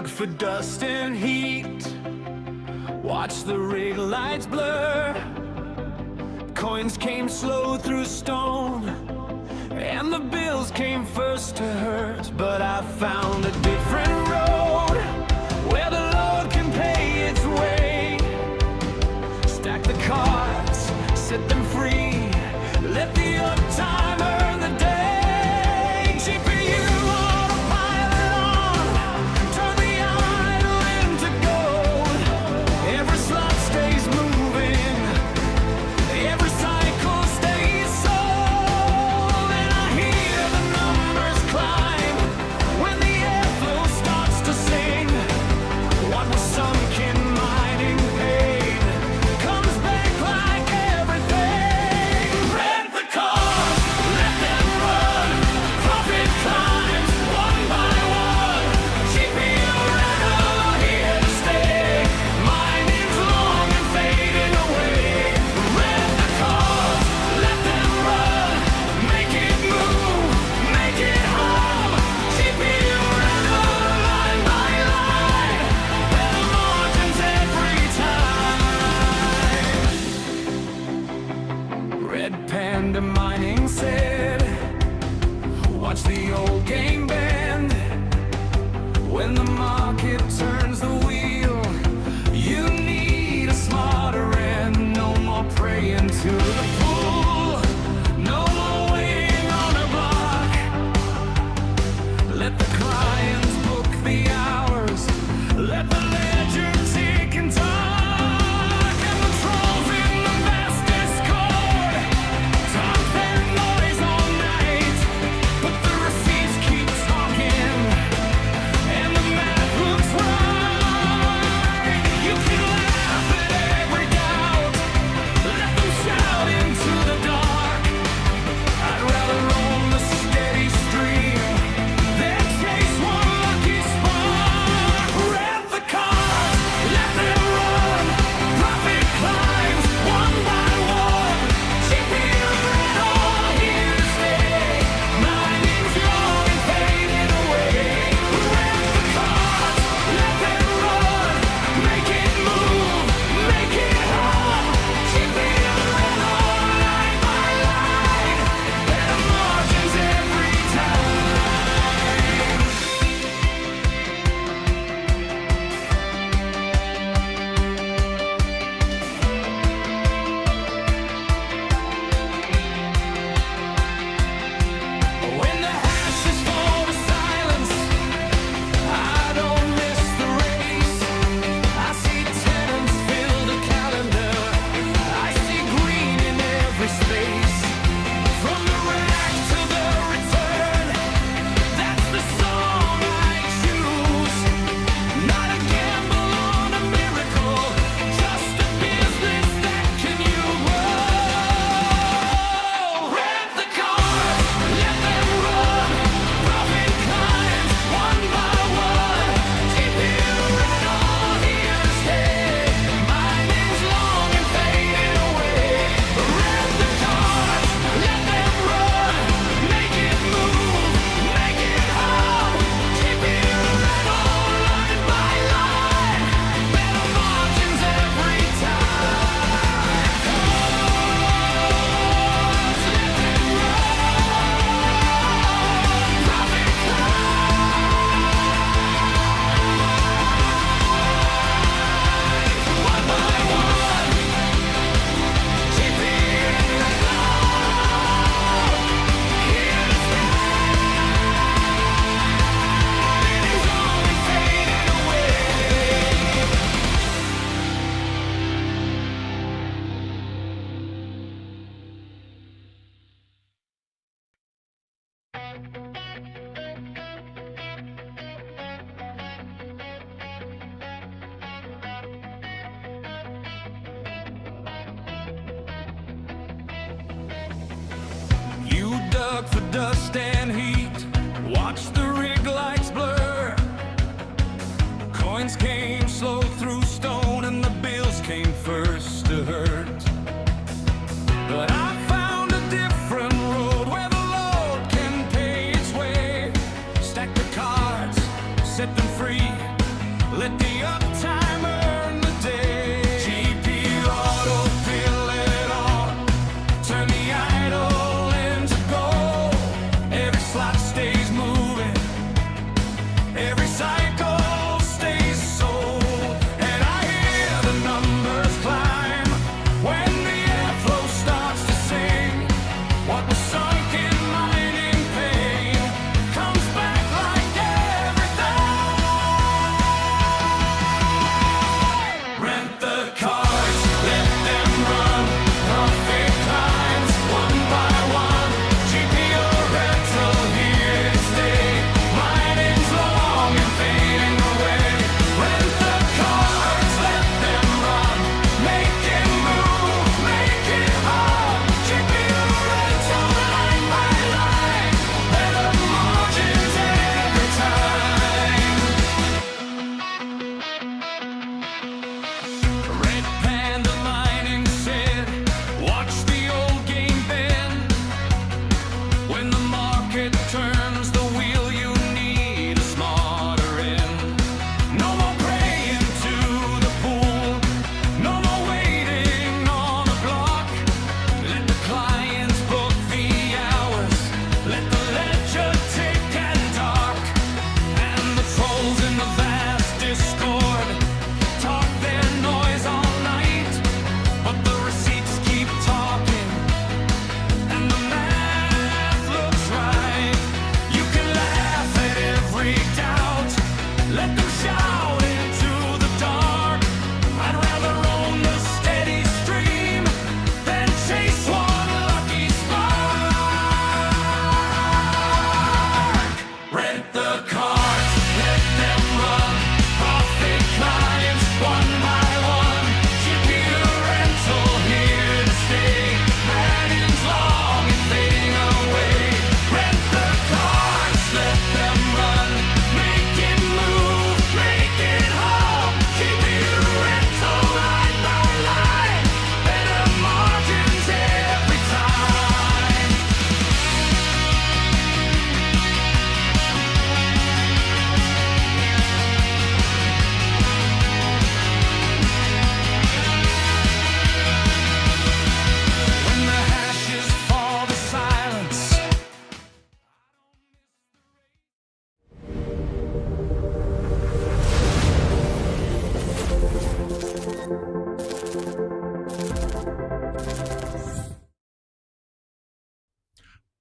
dug for dust and heat. Watched the rig lights blur. Coins came slow through stone, and the bills came first to hurt. But I found a different road, where the Lord can pay its way. Stack the cards, set them free, let the uptime earn the day. GPU autopilot on, turn the idle into gold. Every slot stays moving, every cycle stays sold. And I hear the numbers climb when the airflow starts to sing. What was sunk in mining pain comes back like everything. Rent the cars, let them run. Profit climbs one by one. GPU rental here to stay. Mining's long and fading away. Rent the cars, let them run. Make it move, make it hum. GPU rental line by line. Better margins every time. Red Panda Mining said, watch the old game bend. When the market turns the wheel, you need a smarter end. No more praying to the pool, no more waiting on a block. Let the clients book the hours, let the ledger tick and talk. And the trolls in the Vast Discord talk their noise all night, but the receipts keep talking, and the math looks right. You can laugh at every doubt, let them shout into the dark. I'd rather roam the steady stream than chase one lucky spark. Rent the cars, let them run. Profit climbs one by one. GPU rental here to stay. Mining's long and fading away. Rent the cars, let them run. Make it move, make it hum. GPU rental line by line. Better margins every time. When the hashes fall to silence, I don't miss the race. I see tenants fill the calendar, I see green in every space. From the rack to the return, that's the song I choose. Not a gamble on a miracle, just a business that can you grow. Rent the cars, let them run. Profit climbs one by one. GPU rental here to stay. Mining's long and fading away. Rent the cars, let them run. Make it move, make it hum. GPU rental line by line. Better margins every time. Cars, let them run. Profit climbs one by one. GPU rental here to stay. Mining's long and fading away. You dug for dust and heat, watched the rig lights blur. Coins came slow through stone, and the bills came first to hurt. But I found a different road, where the Lord can pay its way. Stack the cards, set them free,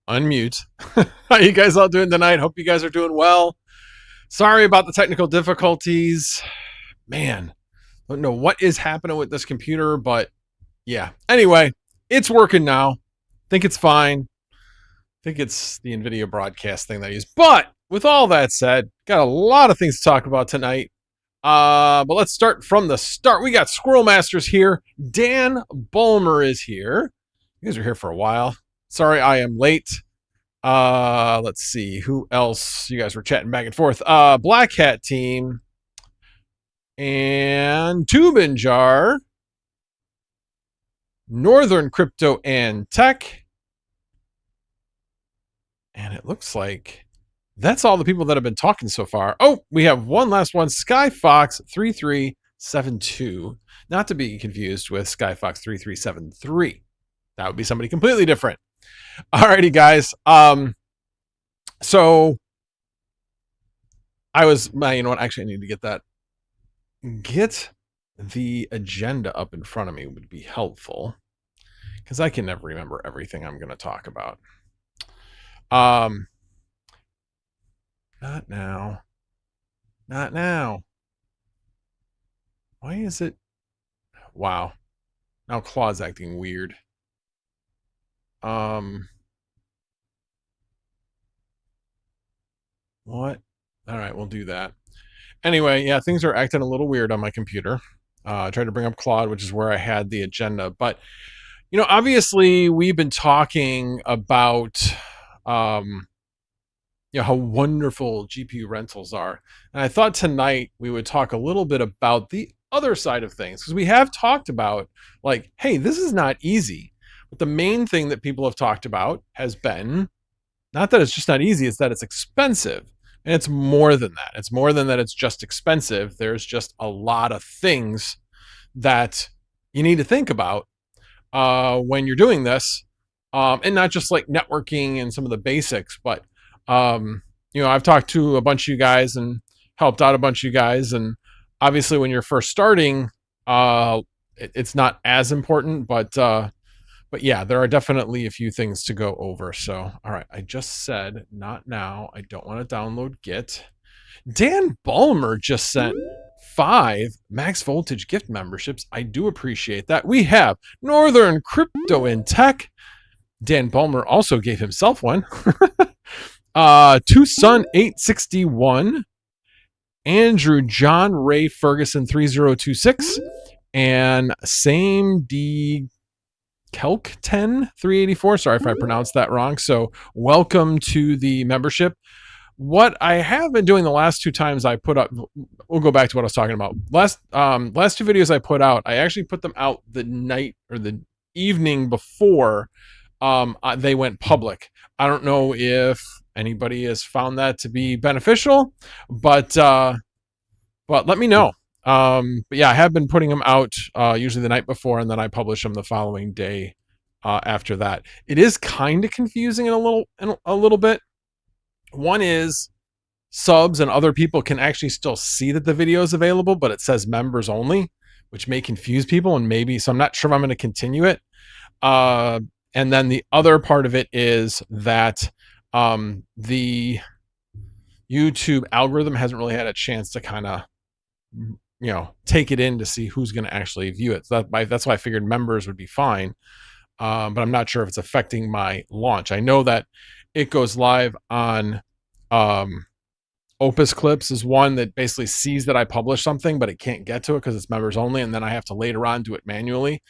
unmute. How you guys all doing tonight? Hope you guys are doing well. Sorry about the technical difficulties. Man, I don't know what is happening with this computer, but yeah. Anyway, it's working now. Think it's fine. Think it's the NVIDIA broadcast thing that I use. But with all that said, got a lot of things to talk about tonight. But let's start from the start. We got Squirrel Masters here. Dan Bulmer is here. You guys are here for a while. Sorry I am late. Let's see who else. You guys were chatting back and forth. Black Hat Team and Tubin Jar, Northern Crypto and Tech, and it looks like that's all the people that have been talking so far. Oh, we have one last one, Skyfox3372, not to be confused with Skyfox3373. That would be somebody completely different. Alrighty, guys. So I was, you know what? Actually, I need to get the agenda up in front of me would be helpful because I can never remember everything I'm going to talk about. Not now. Not now. Why is it? Wow. Now Claude's acting weird. What? All right, we'll do that. Anyway, yeah, things are acting a little weird on my computer. I tried to bring up Claude, which is where I had the agenda. But, you know, obviously we've been talking about, you know, how wonderful GPU rentals are. And I thought tonight we would talk a little bit about the other side of things, because we have talked about, like, hey, this is not easy. But the main thing that people have talked about has been not that it's just not easy, it's that it's expensive. And it's more than that. It's more than that it's just expensive. There's just a lot of things that you need to think about when you're doing this. And not just like networking and some of the basics, but, you know, I've talked to a bunch of you guys and helped out a bunch of you guys. And obviously when you're first starting, it's not as important, but yeah, there are definitely a few things to go over. So, all right, I just said not now. I don't want to download Git. Dan Bulmer just sent 5 max voltage gift memberships. I do appreciate that. We have Northern Crypto and Tech. Dan Bulmer also gave himself one. Tucson 861. Andrew John Ray Ferguson 3026. And same D Kelk 10 384. Sorry if I pronounced that wrong. So welcome to the membership. What I have been doing the last 2 times I put up, we'll go back to what I was talking about. Last 2 videos I put out, I actually put them out the night or the evening before they went public. I don't know if anybody has found that to be beneficial, but let me know. But yeah, I have been putting them out usually the night before, and then I publish them the following day after that. It is kind of confusing in a little bit. One is subs and other people can actually still see that the video is available, but it says members only, which may confuse people, and maybe, so I'm not sure if I'm going to continue it. And then the other part of it is that the YouTube algorithm hasn't really had a chance to kind of, you know, take it in to see who's going to actually view it. So that's why I figured members would be fine. But I'm not sure if it's affecting my launch. I know that it goes live on Opus Clips is one that basically sees that I publish something, but it can't get to it because it's members only. And then I have to later on do it manually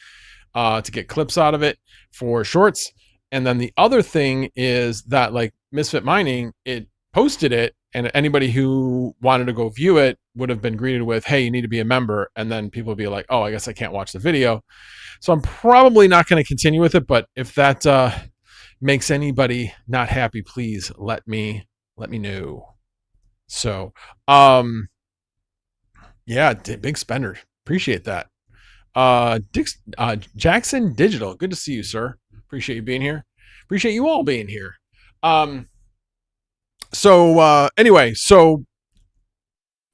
to get clips out of it for shorts. And then the other thing is that, like, Misfit Mining, it posted it, and anybody who wanted to go view it would have been greeted with, hey, you need to be a member. And then people would be like, oh, I guess I can't watch the video. So I'm probably not going to continue with it. But if that makes anybody not happy, please let me know. So, yeah, big spender. Appreciate that. Jackson Digital, good to see you, sir. Appreciate you being here. Appreciate you all being here. Anyway, so,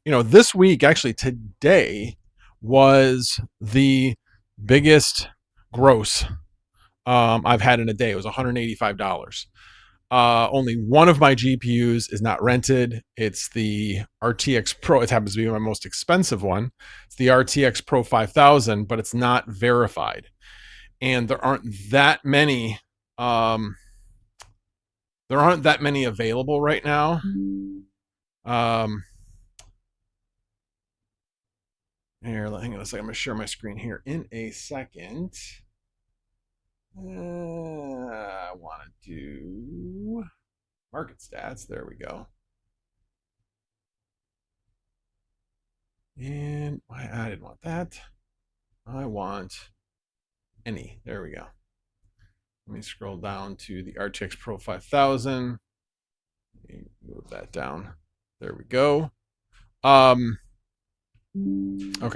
you know, this week, actually today, was the biggest gross I've had in a day. It was $185. Only one of my GPUs is not rented. It's the RTX Pro. It happens to be my most expensive one. It's the RTX Pro 5000, but it's not verified. And there aren't that many available right now. Here, hang on a second. I'm going to share my screen here in a second. I want to do market stats. There we go. And I didn't want that. I want any. There we go. Let me scroll down to the RTX Pro 5000. Move that down. There we go. Okay,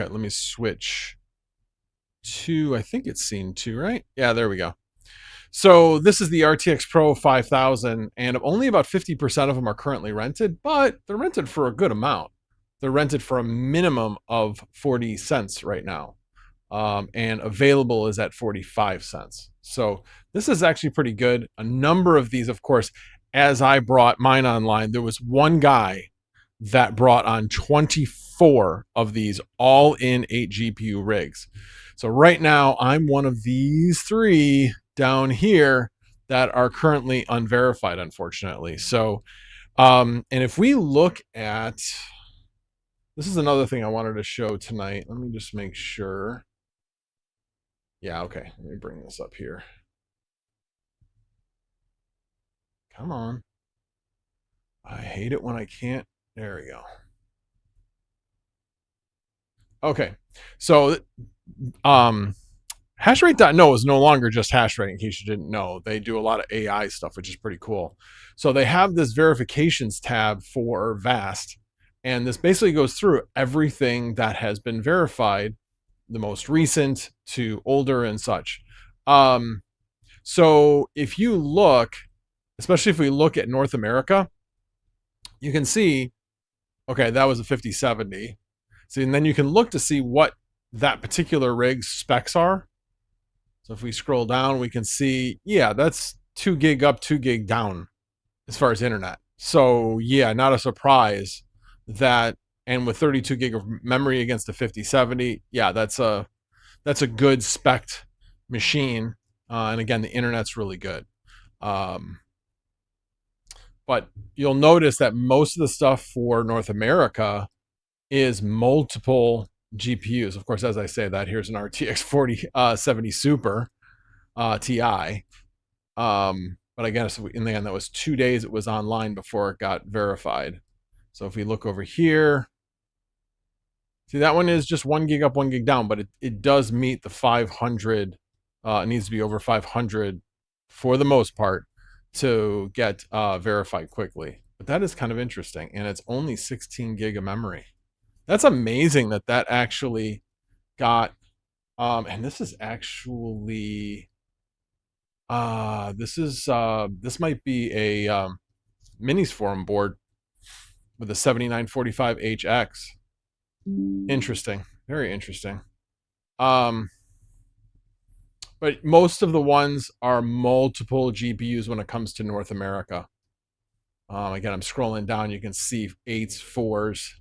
let me switch to, I think it's scene 2, right? Yeah, there we go. So this is the RTX Pro 5000, and only about 50% of them are currently rented, but they're rented for a good amount. They're rented for a minimum of 40 cents right now, and available is at 45 cents. So this is actually pretty good. A number of these, of course, as I brought mine online, there was one guy that brought on 24 of these all in 8 GPU rigs. So right now I'm one of these 3 down here that are currently unverified, unfortunately. So, and if we look at, this is another thing I wanted to show tonight. Let me just make sure. Yeah, okay. Let me bring this up here. Come on. I hate it when I can't. There we go. Okay. So, hashrate.no is no longer just hashrate, in case you didn't know. They do a lot of AI stuff, which is pretty cool. So they have this verifications tab for Vast, and this basically goes through everything that has been verified, the most recent to older and such. So if you look, especially if we look at North America, you can see, okay, that was a 5070. See, and then you can look to see what that particular rig's specs are. So if we scroll down, we can see, yeah, that's 2 gig up, 2 gig down as far as internet. So yeah, not a surprise that, and with 32 gig of memory against a 5070, yeah, that's a good spec machine. And again, the internet's really good. But you'll notice that most of the stuff for North America is multiple GPUs. Of course, as I say that, here's an RTX 4070 Super Ti. But I guess in the end, that was 2 days it was online before it got verified. So if we look over here, see, that one is just 1 gig up, 1 gig down, but it does meet the 500. It needs to be over 500 for the most part to get verified quickly. But that is kind of interesting, and it's only 16 gig of memory. That's amazing that actually got, and this is actually, this might be a minis forum board with a 7945HX. Interesting, very interesting. But most of the ones are multiple GPUs when it comes to North America. Again, I'm scrolling down. You can see 8s, 4s.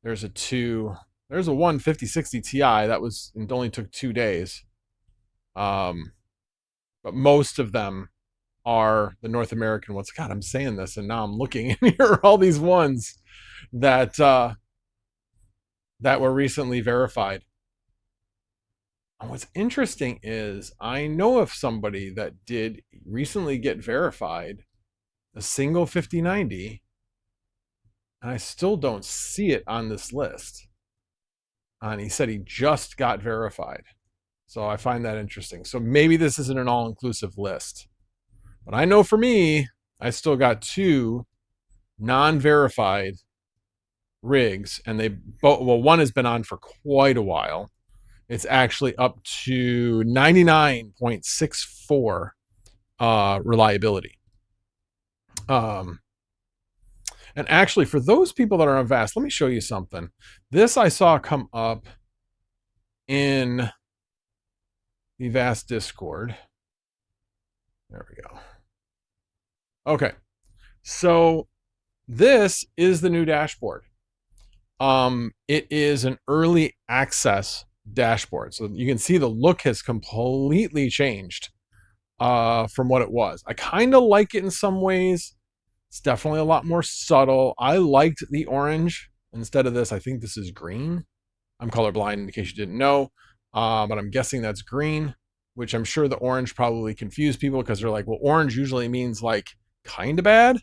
There's a 2. There's a 1 5060 Ti. That was, it only took 2 days. But most of them are the North American ones. God, I'm saying this, and now I'm looking, and here are all these ones that that were recently verified. And what's interesting is I know of somebody that did recently get verified, a single 5090, and I still don't see it on this list. And he said he just got verified. So I find that interesting. So maybe this isn't an all-inclusive list. But I know for me, I still got 2 non-verified rigs, and they both, well, one has been on for quite a while. It's actually up to 99.64 reliability. And actually, for those people that are on Vast, let me show you something. This I saw come up in the Vast Discord. There we go. Okay. So this is the new dashboard. It is an early access dashboard. So you can see the look has completely changed from what it was. I kind of like it in some ways. It's definitely a lot more subtle. I liked the orange instead of this. I think this is green. I'm colorblind in case you didn't know. But I'm guessing that's green, which I'm sure the orange probably confused people because they're like, well, orange usually means like kind of bad.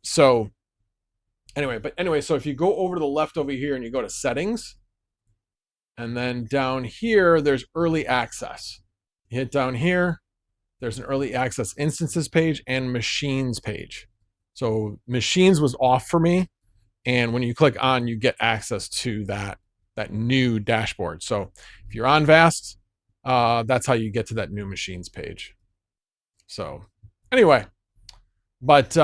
So anyway, so if you go over to the left over here and you go to settings, and then down here, there's early access. You hit down here, there's an early access instances page and machines page. So machines was off for me. And when you click on, you get access to that new dashboard. So if you're on Vast, that's how you get to that new machines page. So anyway, but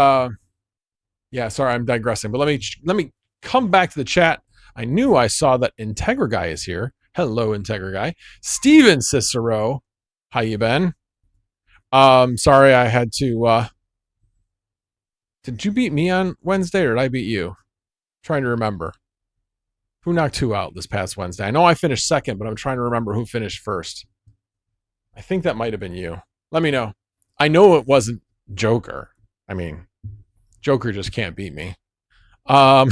yeah, sorry, I'm digressing. But let me come back to the chat. I knew I saw that Integra Guy is here. Hello, Integra Guy. Steven Cicero, how you been? Sorry, I had to. Did you beat me on Wednesday, or did I beat you? I'm trying to remember. Who knocked who out this past Wednesday? I know I finished second, but I'm trying to remember who finished first. I think that might have been you. Let me know. I know it wasn't Joker. I mean, Joker just can't beat me. Um,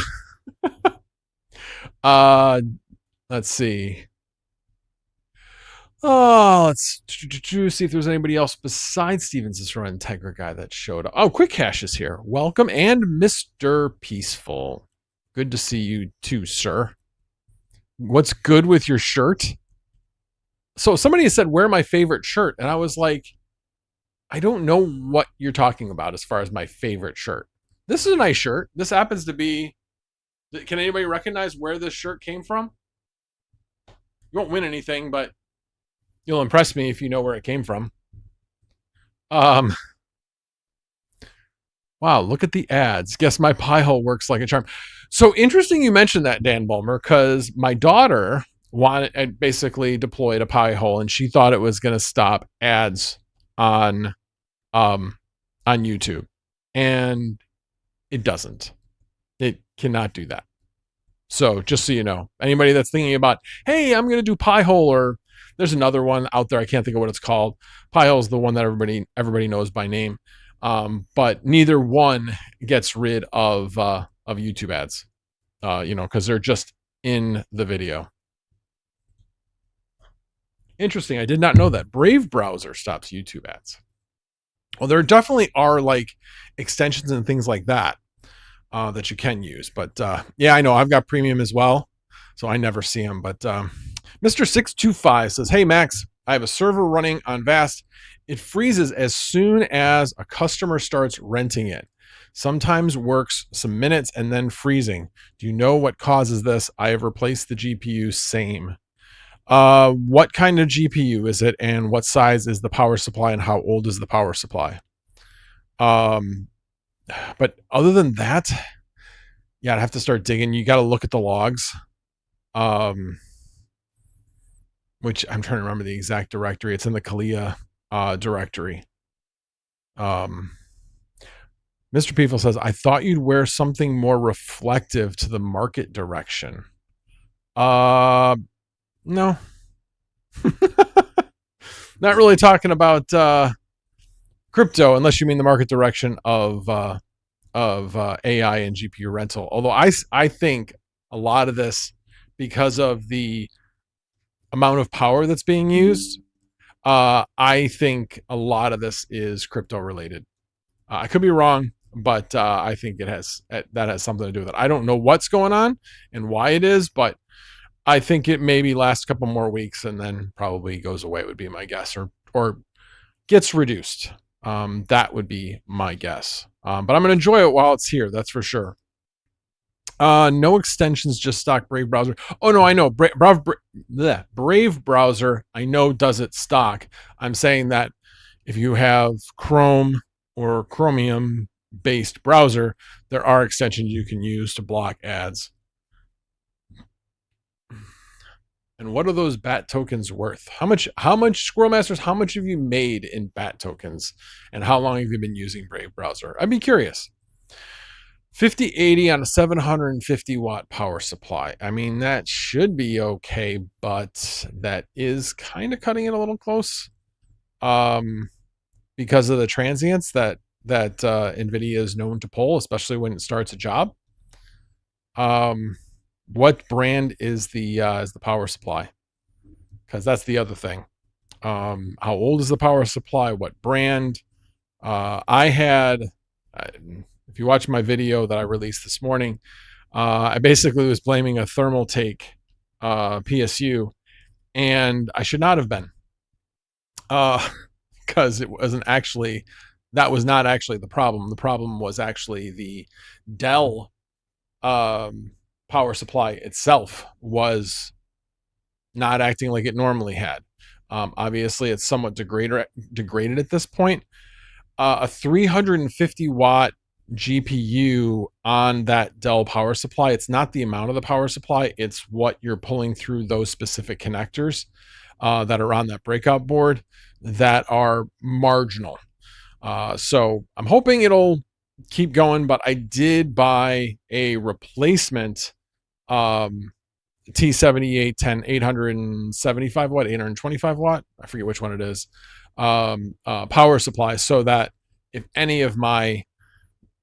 let's see. Oh, let's see if there's anybody else besides Steven Cicero and Integra Guy that showed up. Oh, Quick Cash is here. Welcome. And Mr. Peaceful. Good to see you too, sir. What's good with your shirt? So somebody said, wear my favorite shirt. And I was like, I don't know what you're talking about as far as my favorite shirt. This is a nice shirt. This happens to be, can anybody recognize where this shirt came from? You won't win anything, but you'll impress me if you know where it came from. Wow, look at the ads. Guess my pie hole works like a charm. So interesting you mentioned that, Dan Bulmer, because my daughter basically deployed a pie hole, and she thought it was going to stop ads on YouTube, and it doesn't. It cannot do that. So just so you know, anybody that's thinking about, hey, I'm going to do pie hole, or there's another one out there, I can't think of what it's called. Pie hole is the one that everybody knows by name. But neither one gets rid of YouTube ads, because they're just in the video. Interesting. I did not know that. Brave browser stops YouTube ads. Well, there definitely are like extensions and things like that that you can use. But yeah, I know I've got premium as well, so I never see them. But Mr. 625 says, hey, Max, I have a server running on Vast. It freezes as soon as a customer starts renting it. Sometimes works some minutes and then freezing. Do you know what causes this? I have replaced the GPU. Same. What kind of GPU is it, and what size is the power supply, and how old is the power supply? But other than that, yeah, I'd have to start digging. You got to look at the logs. Which I'm trying to remember the exact directory. It's in the Kalia directory. Mr. Peaceful says, I thought you'd wear something more reflective to the market direction. No. Not really talking about crypto, unless you mean the market direction of AI and GPU rental. Although I think a lot of this, because of the amount of power that's being used, I think a lot of this is crypto related. I could be wrong, but I think that has something to do with it. I don't know what's going on and why it is, but I think it maybe lasts a couple more weeks and then probably goes away, would be my guess, or gets reduced. That would be my guess. But I'm going to enjoy it while it's here. That's for sure. No extensions, just stock Brave browser. Oh no, I know Brave browser. I know does it stock. I'm saying that if you have Chrome or Chromium based browser, there are extensions you can use to block ads. And what are those BAT tokens worth? How much Squirrel Masters, how much have you made in BAT tokens? And how long have you been using Brave Browser? I'd be curious. 5080 on a 750 watt power supply. I mean, that should be okay, but that is kind of cutting it a little close. Because of the transients that NVIDIA is known to pull, especially when it starts a job. What brand is the power supply? Because that's the other thing. How old is the power supply? What brand? I had, if you watch my video that I released this morning, I basically was blaming a thermal take PSU, and I should not have been, because it wasn't actually, that was not actually the problem. The problem was actually the Dell power supply itself was not acting like it normally had. Obviously, it's somewhat degraded at this point. A 350 watt GPU on that Dell power supply, it's not the amount of the power supply, it's what you're pulling through those specific connectors that are on that breakout board that are marginal. So I'm hoping it'll keep going, but I did buy a replacement T7810 875 watt, 825 watt, I forget which one it is, power supply, so that if any of my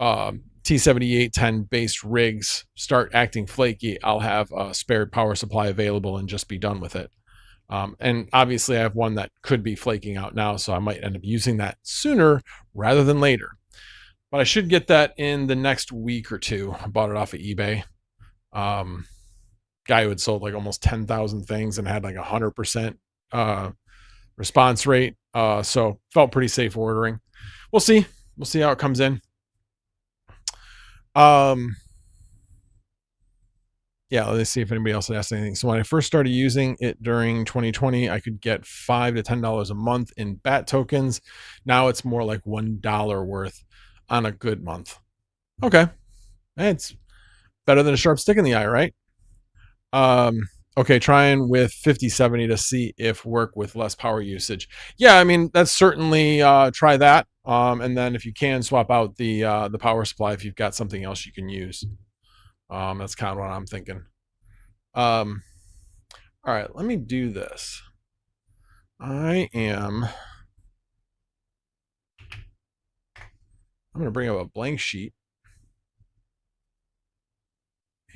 T7810 based rigs start acting flaky, I'll have a spared power supply available and just be done with it. And obviously I have one that could be flaking out now, so I might end up using that sooner rather than later. But I should get that in the next week or two. I bought it off of eBay. Guy who had sold like almost 10,000 things and had like 100% response rate. So felt pretty safe ordering. We'll see. We'll see how it comes in. Yeah, let's see if anybody else had asked anything. So when I first started using it during 2020, I could get $5 to $10 a month in BAT tokens. Now it's more like $1 worth on a good month. Okay. It's better than a sharp stick in the eye, right? Okay, trying with 5070 to see if work with less power usage. Yeah, I mean, that's certainly try that. And then if you can, swap out the power supply if you've got something else you can use. That's kind of what I'm thinking. All right, let me do this. I'm going to bring up a blank sheet.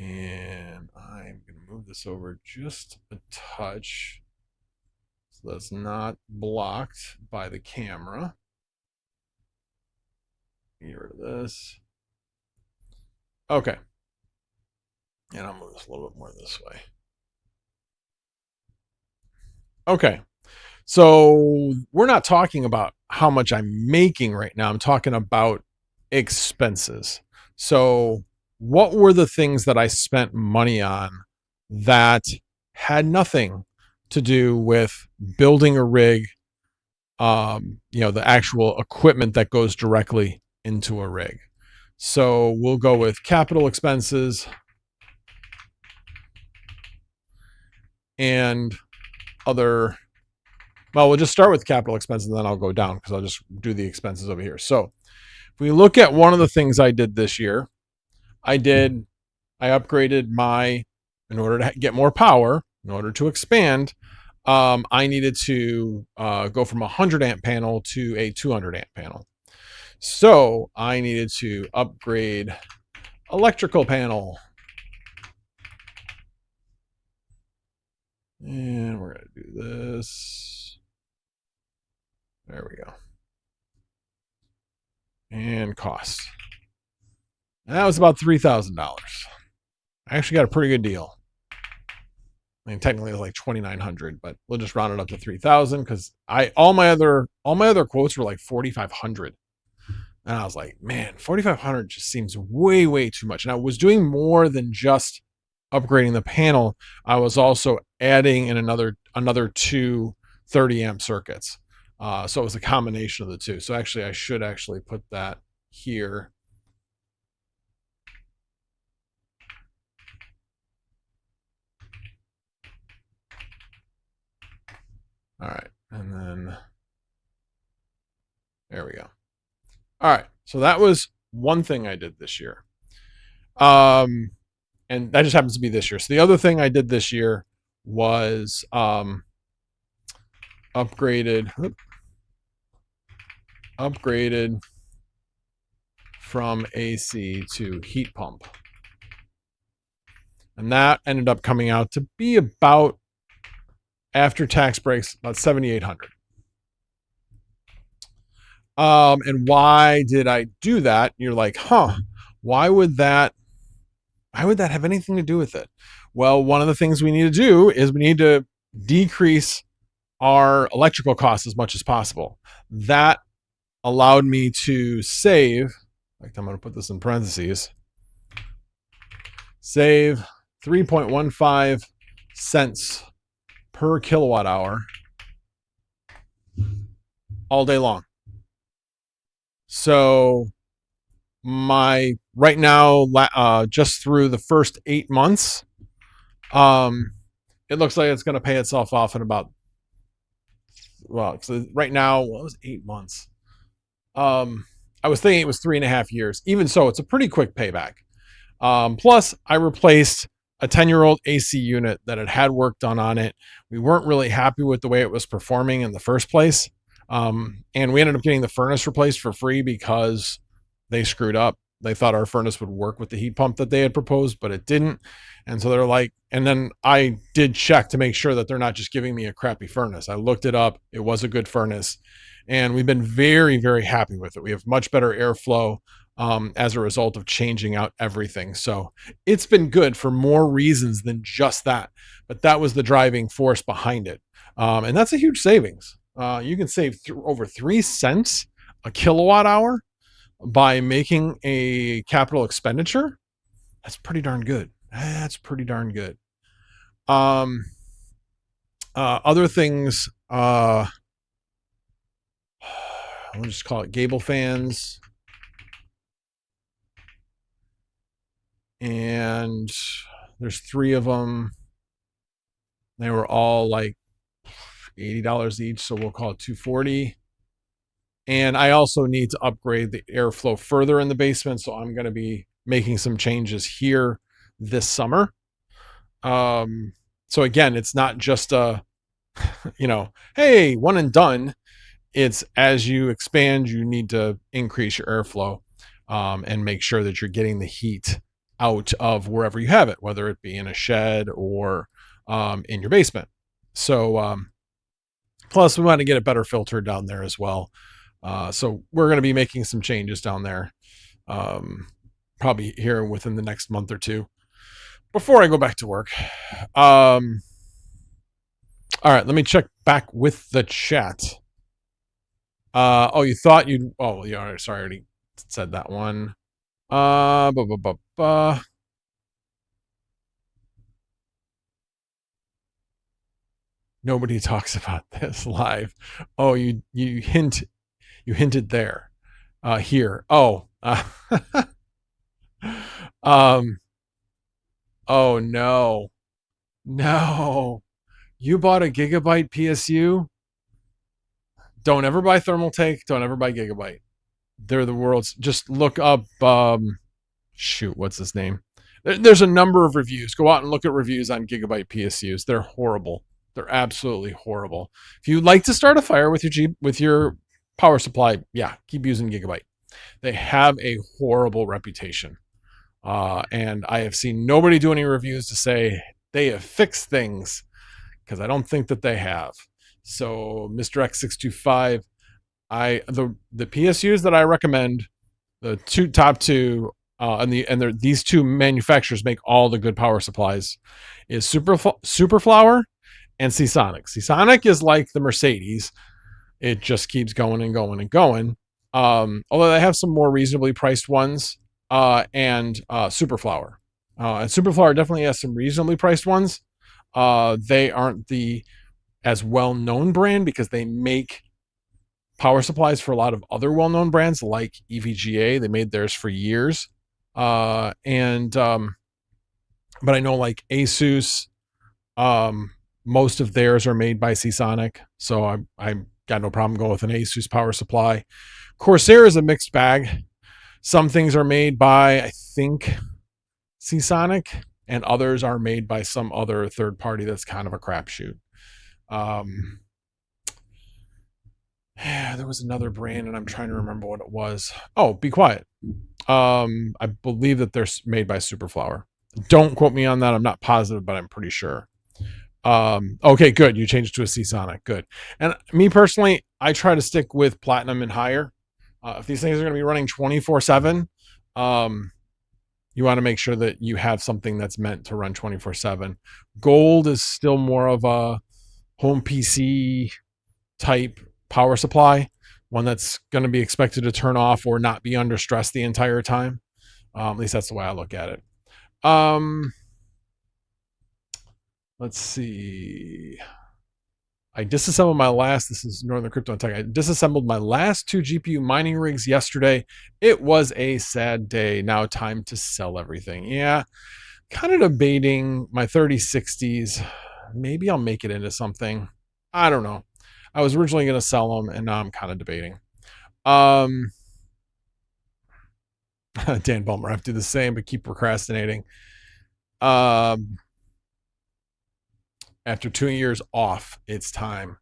And I'm going to move this over just a touch so that's not blocked by the camera. Get rid of this. Okay. And I'll move this a little bit more this way. Okay. So we're not talking about how much I'm making right now. I'm talking about expenses. So what were the things that I spent money on that had nothing to do with building a rig, the actual equipment that goes directly into a rig? So we'll go with capital expenses and other. Well, we'll just start with capital expenses and then I'll go down because I'll just do the expenses over here. So if we look at one of the things I did this year, I upgraded in order to get more power, in order to expand, I needed to go from a 100 amp panel to a 200 amp panel. So I needed to upgrade electrical panel. And we're going to do this. There we go. And cost. And that was about $3,000. I actually got a pretty good deal. I mean, technically it's like $2,900, but we'll just round it up to 3,000 because all my other quotes were like 4,500. And I was like, man, 4,500 just seems way, way too much. And I was doing more than just upgrading the panel. I was also adding in another two 30 amp circuits. So it was a combination of the two. So actually, I should actually put that here. All right. And then there we go. All right. So that was one thing I did this year. And that just happens to be this year. So the other thing I did this year was upgraded from AC to heat pump. And that ended up coming out to be about, after tax breaks, about $7,800. And why did I do that? You're like, why would that have anything to do with it? Well, one of the things we need to do is we need to decrease our electrical costs as much as possible. That allowed me to save, in fact, I'm going to put this in parentheses, save 3.15 cents per kilowatt hour all day long. So my right now, just through the first 8 months, it looks like it's going to pay itself off in about, well, so right now, what was 8 months? I was thinking it was 3.5 years. Even so, it's a pretty quick payback. Plus, I replaced a 10-year-old AC unit that had work done on it. We weren't really happy with the way it was performing in the first place. And we ended up getting the furnace replaced for free because they screwed up. They thought our furnace would work with the heat pump that they had proposed, but it didn't. And so they're like, and then I did check to make sure that they're not just giving me a crappy furnace. I looked it up. It was a good furnace. And we've been very, very happy with it. We have much better airflow as a result of changing out everything. So it's been good for more reasons than just that. But that was the driving force behind it. And that's a huge savings. You can save over 3 cents a kilowatt hour by making a capital expenditure. That's pretty darn good. Other things, we'll just call it gable fans. And there's 3 of them. They were all like $80 each, so we'll call it $240. And I also need to upgrade the airflow further in the basement, so I'm going to be making some changes here this summer. So again, it's not just a, hey, one and done. It's as you expand, you need to increase your airflow and make sure that you're getting the heat out of wherever you have it, whether it be in a shed or in your basement. So plus we want to get it better filtered down there as well. So we're going to be making some changes down there probably here within the next month or two before I go back to work. All right, let me check back with the chat. You thought you'd, sorry, I already said that one. Nobody talks about this live. Oh, you hinted there. Here. Oh. Oh no. No. You bought a Gigabyte PSU? Don't ever buy Thermaltake. Don't ever buy Gigabyte. They're the world's. Just look up. What's his name? There's a number of reviews. Go out and look at reviews on Gigabyte PSUs. They're horrible. They're absolutely horrible. If you like to start a fire with your power supply, yeah, keep using Gigabyte. They have a horrible reputation. And I have seen nobody do any reviews to say they have fixed things, because I don't think that they have. So Mr. X625, the PSUs that I recommend, the top two, these 2 manufacturers make all the good power supplies, is Superflower and Seasonic. Seasonic is like the Mercedes. It just keeps going and going and going. Although they have some more reasonably priced ones, and Superflower. And Superflower definitely has some reasonably priced ones. They aren't the as well-known brand because they make power supplies for a lot of other well-known brands like EVGA. They made theirs for years. But I know like ASUS, Most of theirs are made by Seasonic, so I got no problem going with an Asus power supply. Corsair is a mixed bag. Some things are made by, I think, Seasonic, and others are made by some other third party that's kind of a crapshoot. There was another brand, and I'm trying to remember what it was. Oh, Be Quiet. I believe that they're made by Superflower. Don't quote me on that. I'm not positive, but I'm pretty sure. Okay, good. You changed to a Seasonic. Good. And me personally, I try to stick with platinum and higher. If these things are going to be running 24/7, you want to make sure that you have something that's meant to run 24/7. Gold is still more of a home PC type power supply, one that's going to be expected to turn off or not be under stress the entire time. At least that's the way I look at it. Let's see. I disassembled my last, this is Northern Crypto and Tech. I disassembled my last 2 GPU mining rigs yesterday. It was a sad day. Now time to sell everything. Yeah, kind of debating my 3060s. Maybe I'll make it into something. I don't know. I was originally going to sell them, and now I'm kind of debating. Dan Bulmer, I have to do the same, but keep procrastinating. After 2 years off, it's time.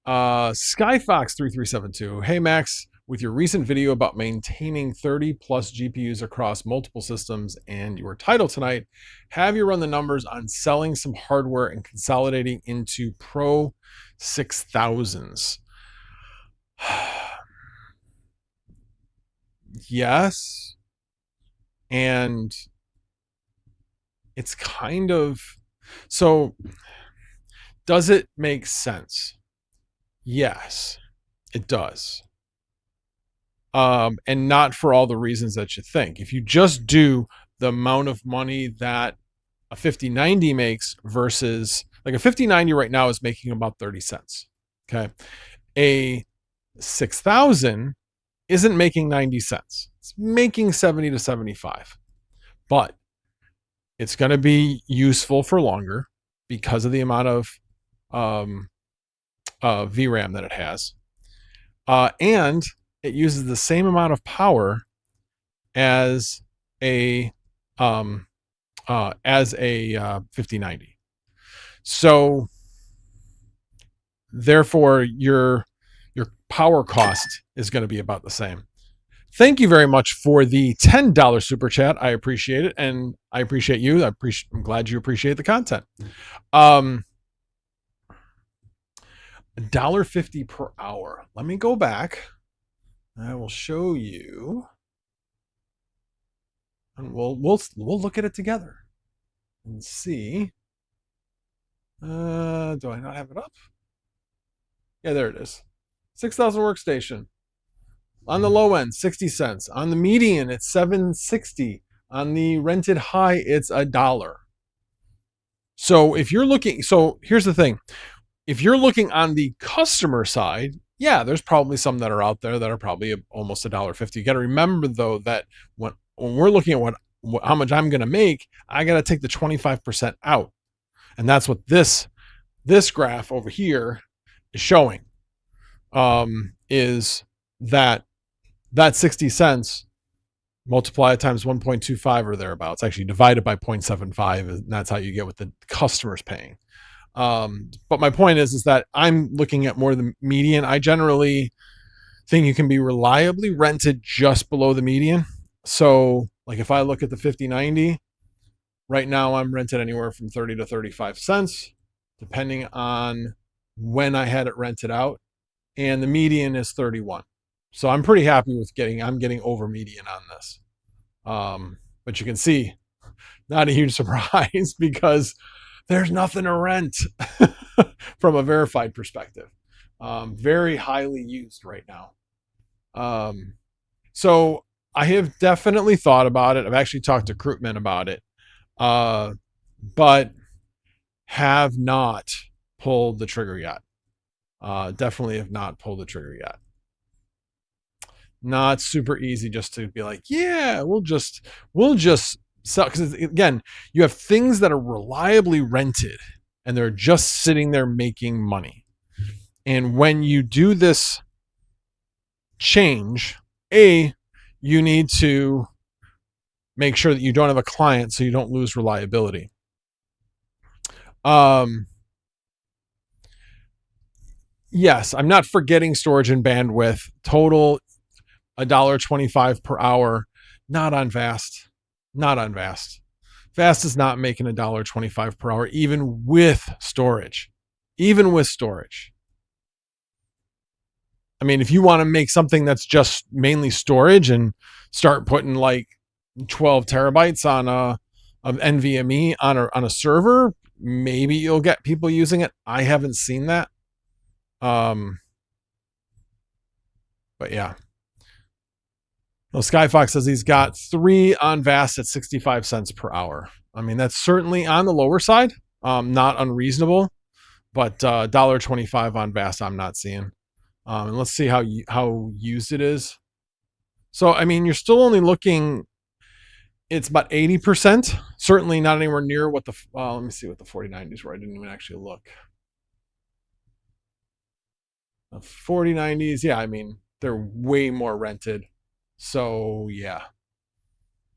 Skyfox3372. Hey, Max, with your recent video about maintaining 30 plus GPUs across multiple systems and your title tonight, have you run the numbers on selling some hardware and consolidating into Pro 6000s? Yes. And it's kind of, so does it make sense? Yes, it does. And not for all the reasons that you think. If you just do the amount of money that a 5090 makes versus, like, a 5090 right now is making about 30 cents. Okay. A 6000 isn't making 90 cents. It's making 70 to 75. But it's going to be useful for longer because of the amount of VRAM that it has. And it uses the same amount of power as a 5090. So therefore your power cost is going to be about the same. Thank you very much for the $10 super chat. I appreciate it, and I appreciate you. I'm glad you appreciate the content. $1.50 per hour. Let me go back. I will show you, and we'll look at it together and see. Do I not have it up? Yeah, there it is. 6,000 workstation. On the low end, 60 cents. On the median, it's $7.60. On the rented high, it's $1. So if you're looking, so here's the thing. If you're looking on the customer side, yeah, there's probably some that are out there that are probably almost $1.50. You got to remember, though, that when we're looking at how much I'm going to make, I got to take the 25% out. And that's what this graph over here is showing, is that 60 cents multiply it times 1.25 or thereabouts, actually divided by 0.75, and that's how you get what the customer's paying. But my point is that I'm looking at more the median. I generally think you can be reliably rented just below the median. So like if I look at the 5090, right now I'm rented anywhere from 30 to 35 cents, depending on when I had it rented out. And the median is 31. So I'm pretty happy with I'm getting over median on this. But you can see, not a huge surprise because there's nothing to rent from a verified perspective. Very highly used right now. So I have definitely thought about it. I've actually talked to Krutman about it, but have not pulled the trigger yet. Definitely have not pulled the trigger yet. Not super easy just to be like, yeah, we'll just sell. Because again, you have things that are reliably rented and they're just sitting there making money. And when you do this change, you need to make sure that you don't have a client so you don't lose reliability. Yes, I'm not forgetting storage and bandwidth. Total $1.25 per hour. Not on Vast. Not on Vast. Vast is not making $1.25 per hour, even with storage. Even with storage. I mean, if you want to make something that's just mainly storage and start putting like 12 terabytes on of NVMe on a server, maybe you'll get people using it. I haven't seen that. But yeah. Well, Skyfox says he's got 3 on Vast at 65 cents per hour. I mean, that's certainly on the lower side, not unreasonable, but $1.25 on Vast I'm not seeing. And let's see how used it is. So, I mean, you're still only looking, it's about 80%. Certainly not anywhere near what the, let me see what the 4090s were. I didn't even actually look. The 4090s, yeah, I mean, they're way more rented. So, yeah.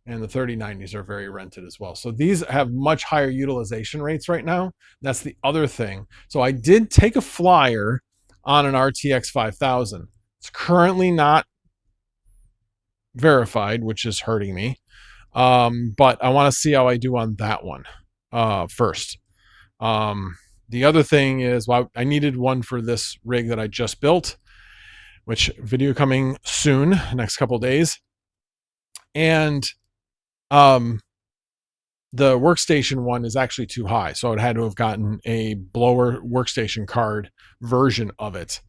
And the 3090s are very rented as well. So these have much higher utilization rates right now. That's the other thing. So I did take a flyer on an RTX 5000. It's currently not verified, which is hurting me. But I want to see how I do on that one first. The other thing is, well, I needed one for this rig that I just built, which video coming soon, next couple days. And the workstation one is actually too high. So it had to have gotten a blower workstation card version of it.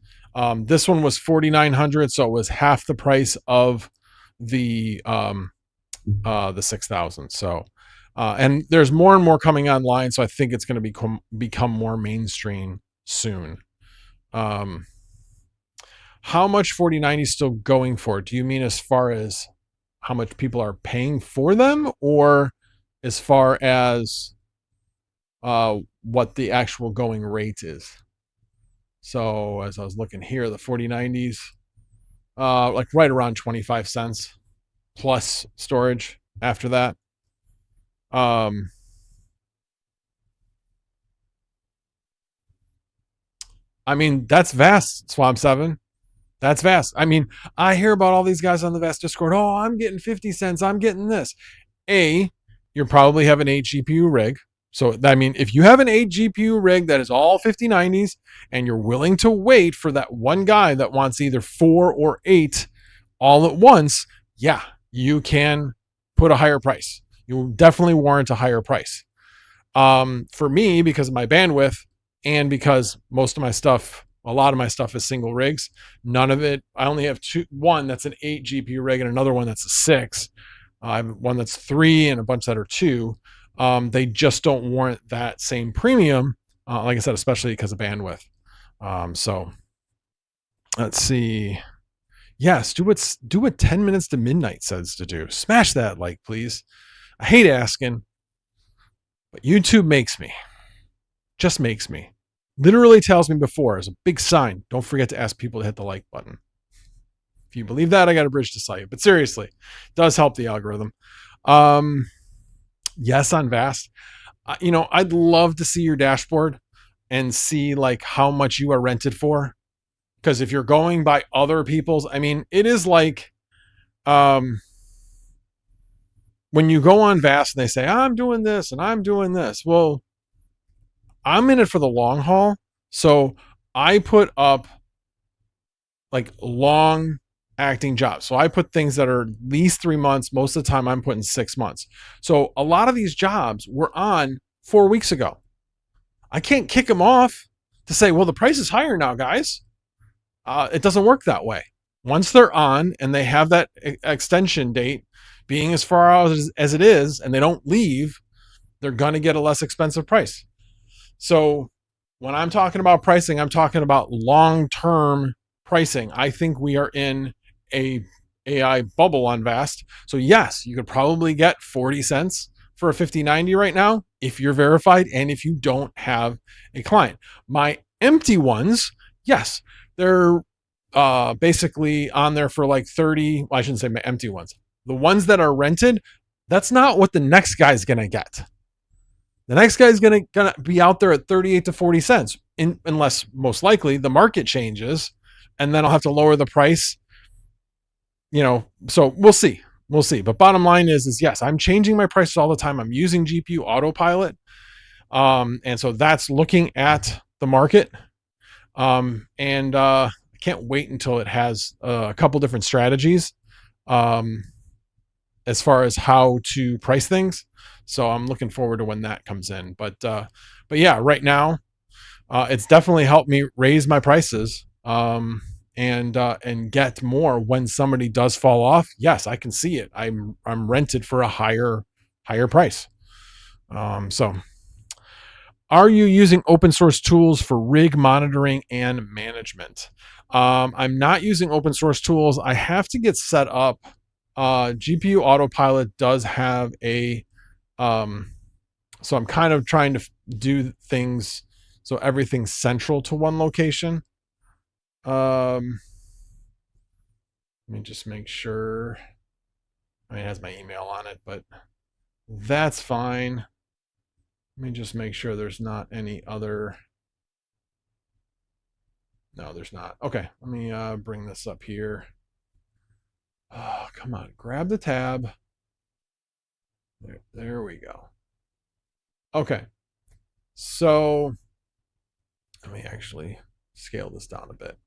This one was $4,900, so it was half the price of the 6,000. So, and there's more and more coming online, so I think it's going to become more mainstream soon. How much 4090 is still going for? Do you mean as far as how much people are paying for them, or as far as what the actual going rate is? So as I was looking here, the 4090s, like right around 25 cents plus storage after that. I mean, that's Vast, Swamp 7. That's Vast. I mean, I hear about all these guys on the Vast Discord. Oh, I'm getting 50 cents. I'm getting this. You probably have an 8 GPU rig. So, I mean, if you have an 8 GPU rig that is all 5090s and you're willing to wait for that one guy that wants either 4 or 8 all at once, yeah, you can put a higher price. You definitely warrant a higher price. For me, because of my bandwidth and because most of my stuff, a lot of my stuff is single rigs, none of it, I only have one that's an 8 GPU rig and another one that's a 6. I have one that's 3 and a bunch that are 2. They just don't warrant that same premium, like I said, especially because of bandwidth. So let's see. Yes, do what 10 minutes to midnight says to do. Smash that like, please. I hate asking, but YouTube makes me. Just makes me. Literally tells me before as a big sign, don't forget to ask people to hit the like button. If you believe that, I got a bridge to sell you. But seriously, it does help the algorithm. Yes, on Vast. I'd love to see your dashboard and see like how much you are rented for. Because if you're going by other people's, I mean, it is like when you go on Vast and they say, I'm doing this and I'm doing this. Well, I'm in it for the long haul. So I put up like long acting jobs. So I put things that are at least 3 months. Most of the time I'm putting 6 months. So a lot of these jobs were on 4 weeks ago. I can't kick them off to say, well, the price is higher now, guys. It doesn't work that way. Once they're on and they have that extension date being as far out as it is, and they don't leave, they're going to get a less expensive price. So when I'm talking about pricing, I'm talking about long-term pricing. I think we are in a AI bubble on Vast. So yes, you could probably get 40 cents for a 5090 right now if you're verified and if you don't have a client. My empty ones, yes, they're basically on there for like 30. Well, I shouldn't say my empty ones. The ones that are rented, that's not what the next guy's going to get. The next guy's going to be out there at 38 to 40 cents, unless most likely the market changes, and then I'll have to lower the price. So we'll see. We'll see. But bottom line is yes, I'm changing my prices all the time. I'm using GPU autopilot. And so that's looking at the market. And I can't wait until it has a couple different strategies as far as how to price things. So I'm looking forward to when that comes in. But yeah, right now, it's definitely helped me raise my prices. And get more when somebody does fall off. Yes, I can see it. I'm rented for a higher price. So are you using open source tools for rig monitoring and management? I'm not using open source tools. I have to get set up. GPU autopilot does have a so I'm kind of trying to do things so everything's central to one location. Let me just make sure. I mean, it has my email on it, but that's fine. Let me just make sure there's not any other. No, there's not. Okay, let me bring this up here. Oh, come on. Grab the tab. There we go. Okay. So let me actually scale this down a bit.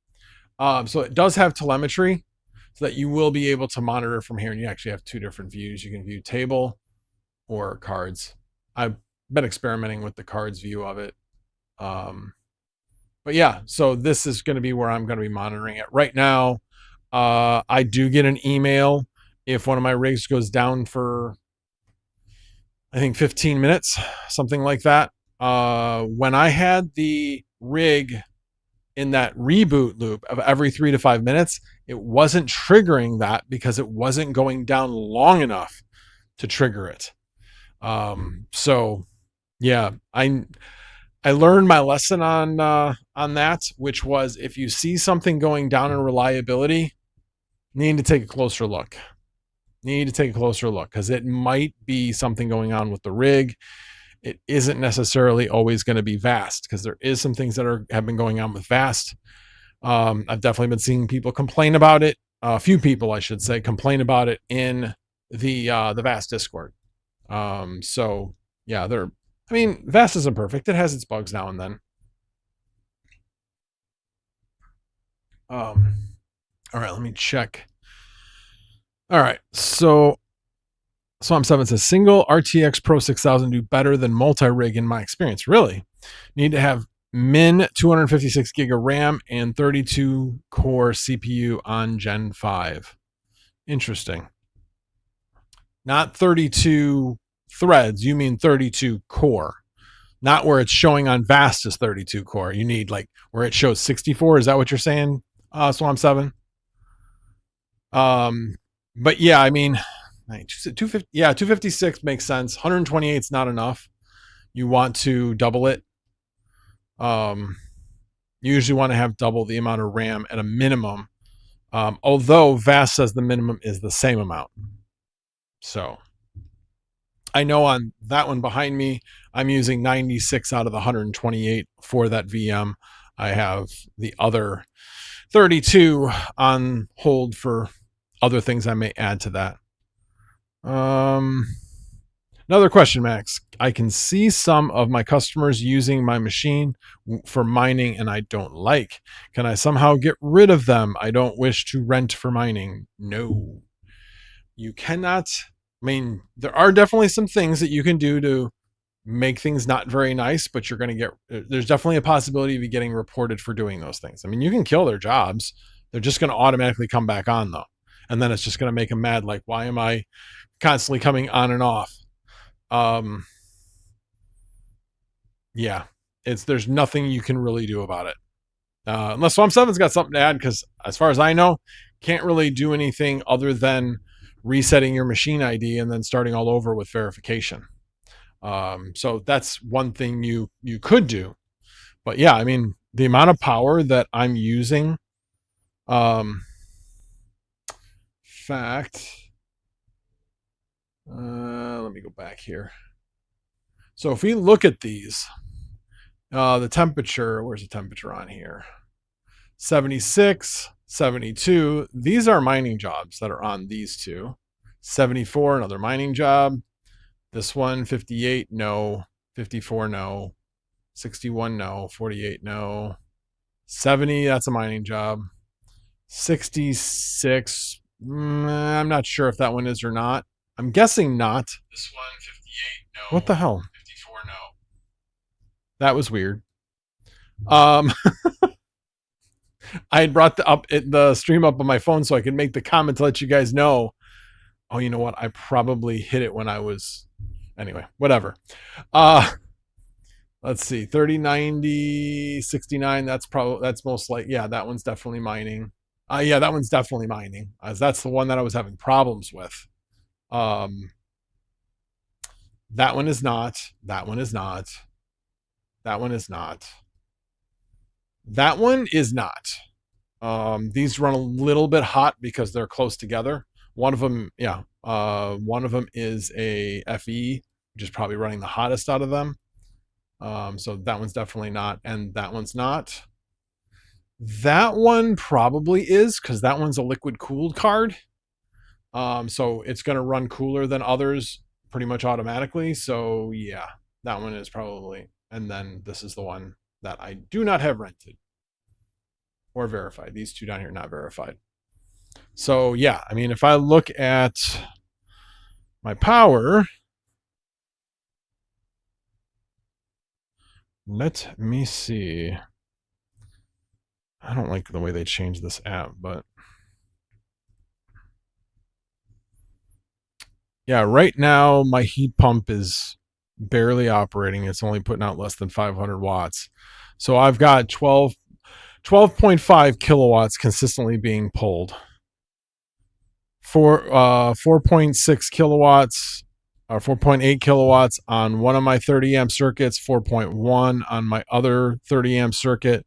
So it does have telemetry so that you will be able to monitor from here. And you actually have two different views. You can view table or cards. I've been experimenting with the cards view of it. But yeah, so this is going to be where I'm going to be monitoring it. Right now, I do get an email if one of my rigs goes down for, I think, 15 minutes, something like that. When I had the rig in that reboot loop of every 3 to 5 minutes, it wasn't triggering that because it wasn't going down long enough to trigger it. So yeah, I learned my lesson on that, which was if you see something going down in reliability, you need to take a closer look. You need to take a closer look because it might be something going on with the rig. It isn't necessarily always going to be Vast because there is some things that have been going on with Vast. I've definitely been seeing people complain about it. A few people, I should say, complain about it in the Vast Discord. So yeah, Vast isn't perfect. It has its bugs now and then. All right, let me check. All right, so Swamp 7 says single RTX Pro 6000 do better than multi-rig in my experience. Really? Need to have min 256 gig of RAM and 32 core CPU on Gen 5. Interesting. Not 32 threads, you mean 32 core. Not where it's showing on Vast as 32 core. You need like where it shows 64. Is that what you're saying, Swamp 7? But yeah, I mean, 250, yeah, 256 makes sense. 128 is not enough. You want to double it. You usually want to have double the amount of RAM at a minimum. Although Vast says the minimum is the same amount. So I know on that one behind me, I'm using 96 out of the 128 for that VM. I have the other 32 on hold for other things I may add to that. Another question, Max. I can see some of my customers using my machine for mining and I don't like. Can I somehow get rid of them? I don't wish to rent for mining. No, you cannot. I mean, there are definitely some things that you can do to make things not very nice, but there's definitely a possibility of you getting reported for doing those things. I mean, you can kill their jobs. They're just going to automatically come back on though. And then it's just going to make them mad. Like, why am I constantly coming on and off? Yeah, there's nothing you can really do about it. Unless Swamp 7's got something to add, because as far as I know, can't really do anything other than resetting your machine ID and then starting all over with verification. So that's one thing you could do. But yeah, I mean, the amount of power that I'm using, fact, let me go back here. So if we look at these, the temperature, where's the temperature on here? 76, 72. These are mining jobs that are on these two. 74, another mining job. This one, 58, no. 54, no. 61, no. 48, no. 70, that's a mining job. 66, I'm not sure if that one is or not. I'm guessing not. This one, 58, no. What the hell? 54, no. That was weird. I had brought the stream up on my phone so I could make the comment to let you guys know. Oh, you know what? I probably hit it when I was, anyway, whatever. Let's see, 30, 90, 69. That's most like, yeah, that one's definitely mining. Yeah, that one's definitely mining, as that's the one that I was having problems with. That one is not. That one is not. That one is not. That one is not. These run a little bit hot because they're close together. One of them, yeah, one of them is a FE, which is probably running the hottest out of them. So that one's definitely not, and that one's not. That one probably is, because that one's a liquid cooled card. So it's going to run cooler than others pretty much automatically. So yeah, that one is probably. And then this is the one that I do not have rented or verified. These two down here not verified. So yeah, I mean, if I look at my power, let me see. I don't like the way they changed this app, but yeah, right now my heat pump is barely operating. It's only putting out less than 500 watts. So I've got 12.5 kilowatts consistently being pulled. 4.6 kilowatts or 4.8 kilowatts on one of my 30 amp circuits, 4.1 on my other 30 amp circuit,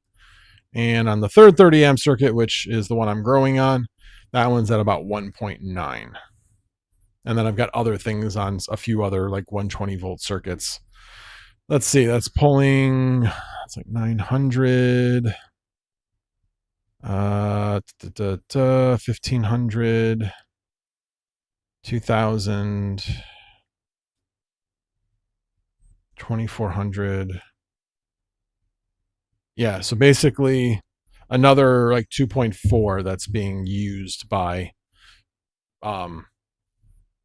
and on the third 30 amp circuit, which is the one I'm growing on, that one's at about 1.9. And then I've got other things on a few other like 120 volt circuits. Let's see, that's pulling, it's like 900, 1500, 2000, 2400. Yeah, so basically another like 2.4 that's being used by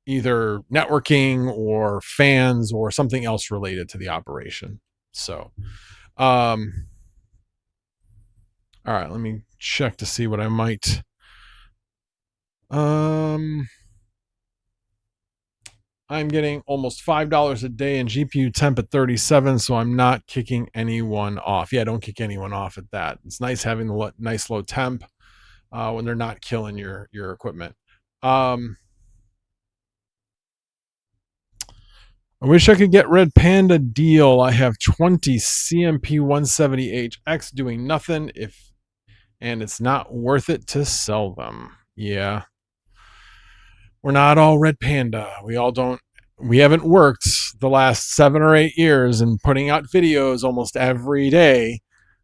either networking or fans or something else related to the operation. So all right, let me check to see what I might I'm getting almost $5 a day in GPU temp at 37, so I'm not kicking anyone off. Yeah, don't kick anyone off at that. It's nice having the nice low temp when they're not killing your equipment. I wish I could get Red Panda deal. I have 20 CMP 170HX doing nothing and it's not worth it to sell them. Yeah. We're not all Red Panda. We haven't worked the last 7 or 8 years and putting out videos almost every day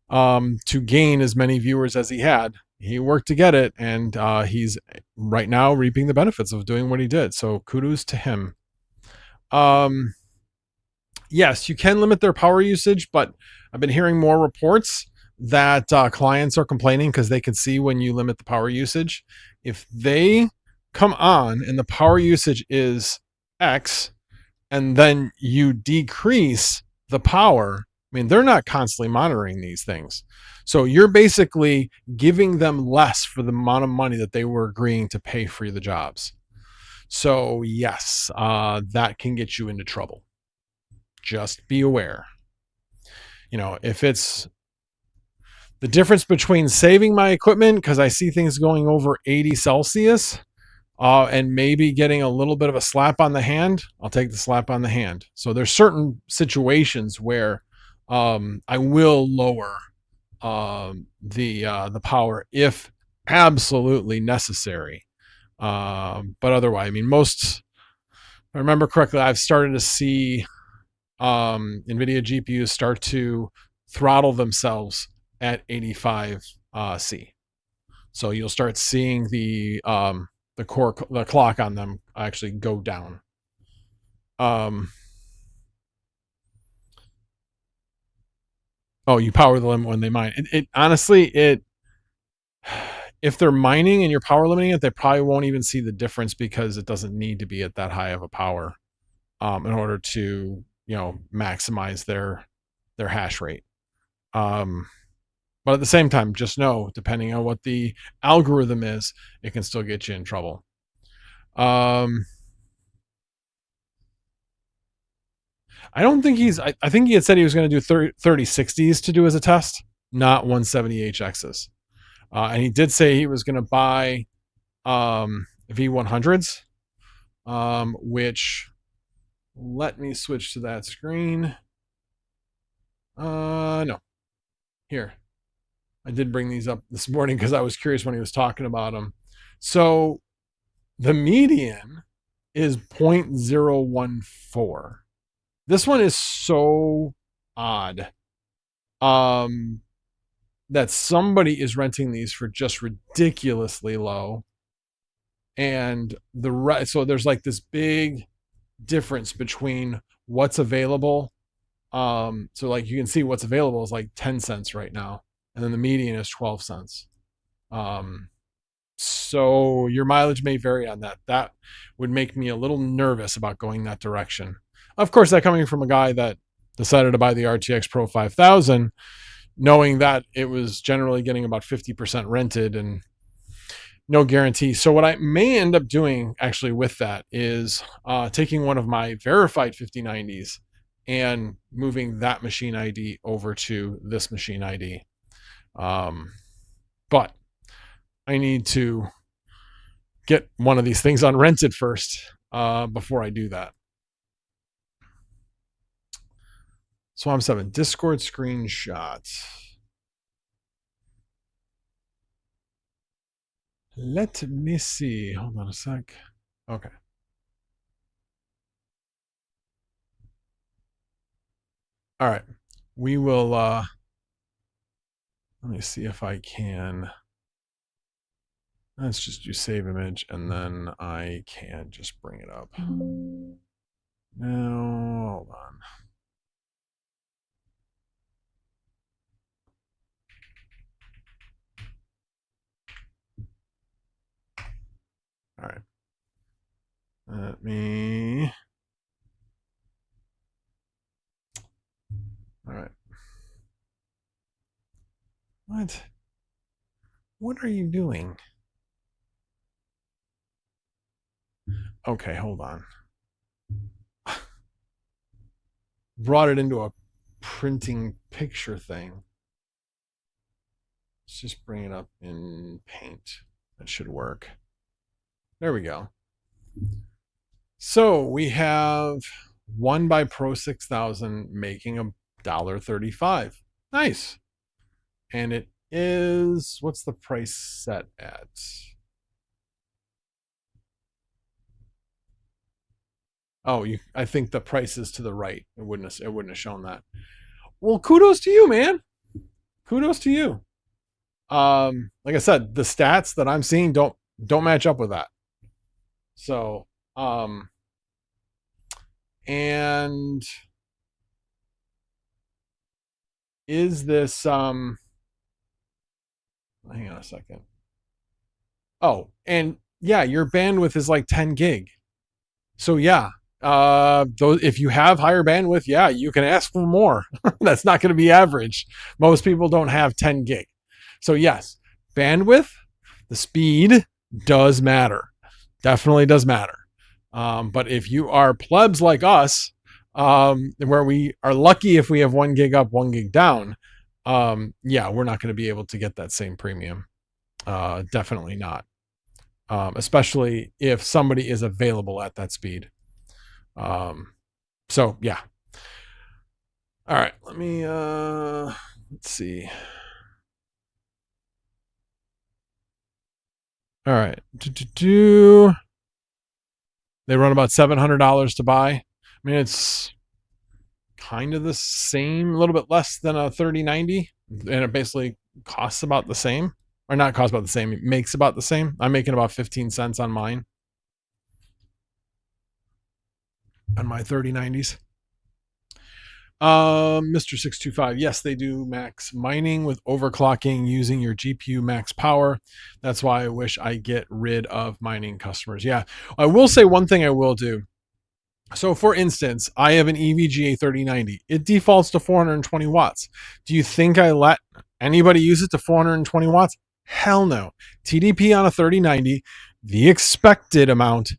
to gain as many viewers as he had. He worked to get it, and he's right now reaping the benefits of doing what he did. So kudos to him. Yes, you can limit their power usage, but I've been hearing more reports that clients are complaining because they can see when you limit the power usage. If they come on and the power usage is X and then you decrease the power, I mean, they're not constantly monitoring these things. So you're basically giving them less for the amount of money that they were agreeing to pay for the jobs. So yes, that can get you into trouble. Just be aware. You know, if it's the difference between saving my equipment because I see things going over 80 Celsius and maybe getting a little bit of a slap on the hand, I'll take the slap on the hand. So there's certain situations where I will lower the power if absolutely necessary. But otherwise, I mean, if I remember correctly, I've started to see NVIDIA GPUs start to throttle themselves at 85 C. So you'll start seeing the clock on them actually go down. Oh, you power the limit when they mine. It honestly, if they're mining and you're power limiting it, they probably won't even see the difference because it doesn't need to be at that high of a power in order to maximize their hash rate. But at the same time, just know, depending on what the algorithm is, it can still get you in trouble. I don't think I think he had said he was going to do 3060s to do as a test, not 170HXs. And he did say he was going to buy V100s, which, let me switch to that screen. No. Here. I did bring these up this morning because I was curious when he was talking about them. So the median is 0.014. This one is so odd that somebody is renting these for just ridiculously low. And so there's like this big difference between what's available. So like you can see what's available is like 10 cents right now. And then the median is 12 cents. So your mileage may vary on that. That would make me a little nervous about going that direction. Of course, that coming from a guy that decided to buy the RTX Pro 5000, knowing that it was generally getting about 50% rented and no guarantee. So what I may end up doing actually with that is taking one of my verified 5090s and moving that machine ID over to this machine ID. But I need to get one of these things unrented first before I do that. Swamp 7 Discord screenshot. Let me see. Hold on a sec. Okay. All right. We will let me see if I can. Let's just do save image and then I can just bring it up. Now, hold on. All right. Let me. All right. What are you doing? Okay, hold on. Brought it into a printing picture thing. Let's just bring it up in Paint. That should work. There we go. So we have one by Pro 6000 making $1.35. Nice. And it is, what's the price set at? Oh, I think the price is to the right. It wouldn't have shown that. Well, kudos to you, man. Kudos to you. Like I said, the stats that I'm seeing don't match up with that. So, and is this hang on a second. Oh, and yeah, your bandwidth is like 10 gig. So yeah, if you have higher bandwidth, yeah, you can ask for more. That's not going to be average. Most people don't have 10 gig. So yes, bandwidth, the speed does matter. Definitely does matter. But if you are plebs like us, where we are lucky if we have 1 gig up, 1 gig down, yeah, we're not going to be able to get that same premium. Definitely not. especially if somebody is available at that speed. So yeah. All right, let me let's see. All right. They run about $700 to buy. I mean, it's kind of the same, a little bit less than a 3090, and it basically costs about the same. Or not costs about the same, it makes about the same. I'm making about 15 cents on mine. On my 3090s. Mr. 625, yes, they do max mining with overclocking using your GPU max power. That's why I wish I get rid of mining customers. Yeah, I will say one thing I will do. So for instance, I have an EVGA 3090. It defaults to 420 watts. Do you think I let anybody use it to 420 watts? Hell no. TDP on a 3090, the expected amount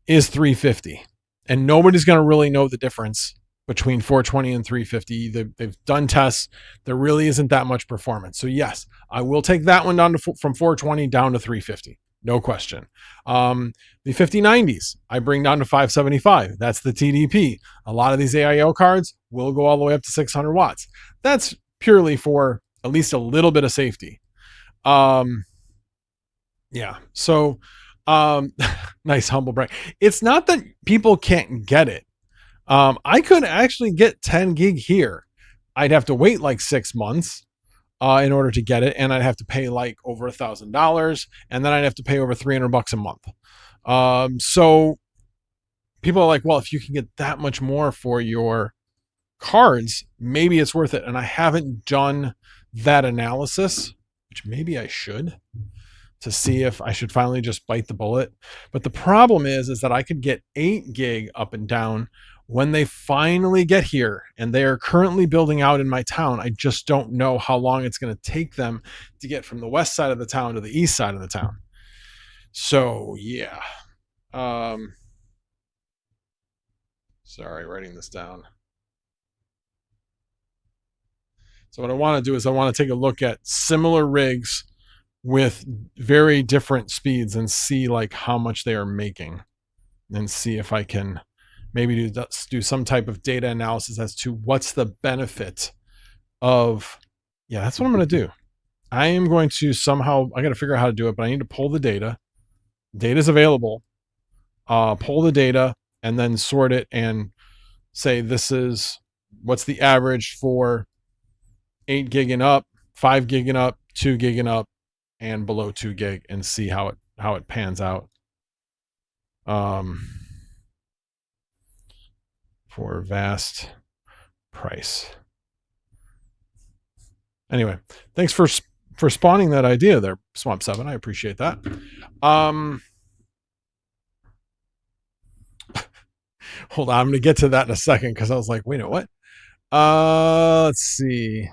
is 350. And nobody's going to really know the difference between 420 and 350. They've done tests. There really isn't that much performance. So yes, I will take that one down to from 420 down to 350. No question. The 5090s, I bring down to 575. That's the TDP. A lot of these AIO cards will go all the way up to 600 watts. That's purely for at least a little bit of safety. Yeah. So, nice humble brag. It's not that people can't get it. I could actually get 10 gig here. I'd have to wait like 6 months in order to get it, and I'd have to pay like over $1,000, and then I'd have to pay over $300 a month. So people are like, well, if you can get that much more for your cards, maybe it's worth it. And I haven't done that analysis, which maybe I should, to see if I should finally just bite the bullet. But the problem is that I could get 8 gig up and down when they finally get here, and they are currently building out in my town. I just don't know how long it's going to take them to get from the west side of the town to the east side of the town. So yeah. Sorry, writing this down. So what I want to do is I want to take a look at similar rigs with very different speeds and see like how much they are making, and see if I can maybe do some type of data analysis as to what's the benefit of, yeah, that's what I'm going to do. I am going to somehow, I got to figure out how to do it, but I need to pull the data. Data's available. Pull the data and then sort it and say, this is what's the average for 8 gig and up, 5 gig and up, 2 gig and up, and below 2 gig, and see how it pans out. For Vast price. Anyway, thanks for spawning that idea there, Swamp 7. I appreciate that. Hold on, I'm gonna get to that in a second because I was like, wait a minute, what? Let's see.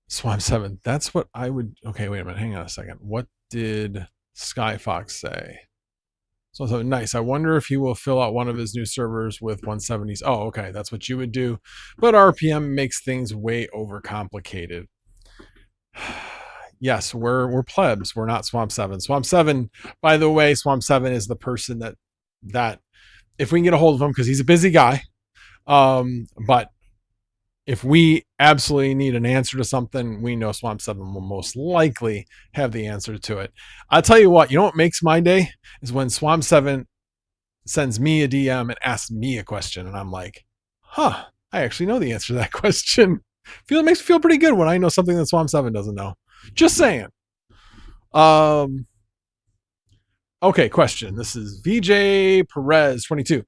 Swamp 7. That's what I would. Okay, wait a minute. Hang on a second. What did Skyfox say? So nice. I wonder if he will fill out one of his new servers with 170s. Oh, okay. That's what you would do. But RPM makes things way overcomplicated. Yes, we're plebs. We're not Swamp 7. Swamp 7, by the way, Swamp 7 is the person that if we can get a hold of him, because he's a busy guy. But if we absolutely need an answer to something, we know Swamp 7 will most likely have the answer to it. I'll tell you what makes my day is when Swamp 7 sends me a DM and asks me a question, and I'm like, I actually know the answer to that question. It makes me feel pretty good when I know something that Swamp 7 doesn't know. Just saying. Okay, question. This is VJ Perez 22.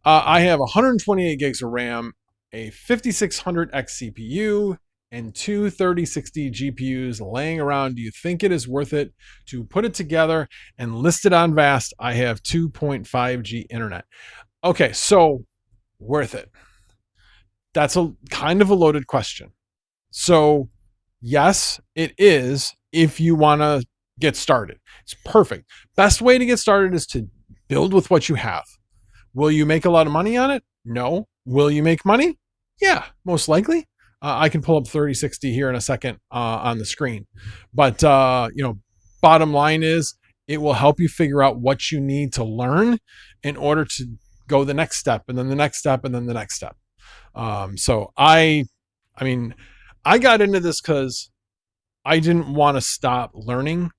I have 128 gigs of RAM, a 5600X CPU, and two 3060 GPUs laying around. Do you think it is worth it to put it together and list it on Vast? I have 2.5G internet. Okay, so worth it. That's a kind of a loaded question. So yes, it is if you want to get started. It's perfect. Best way to get started is to build with what you have. Will you make a lot of money on it? No. Will you make money? Yeah, most likely. I can pull up 3060 here in a second on the screen. But, bottom line is it will help you figure out what you need to learn in order to go the next step, and then the next step, and then the next step. So I mean, I got into this because I didn't want to stop learning.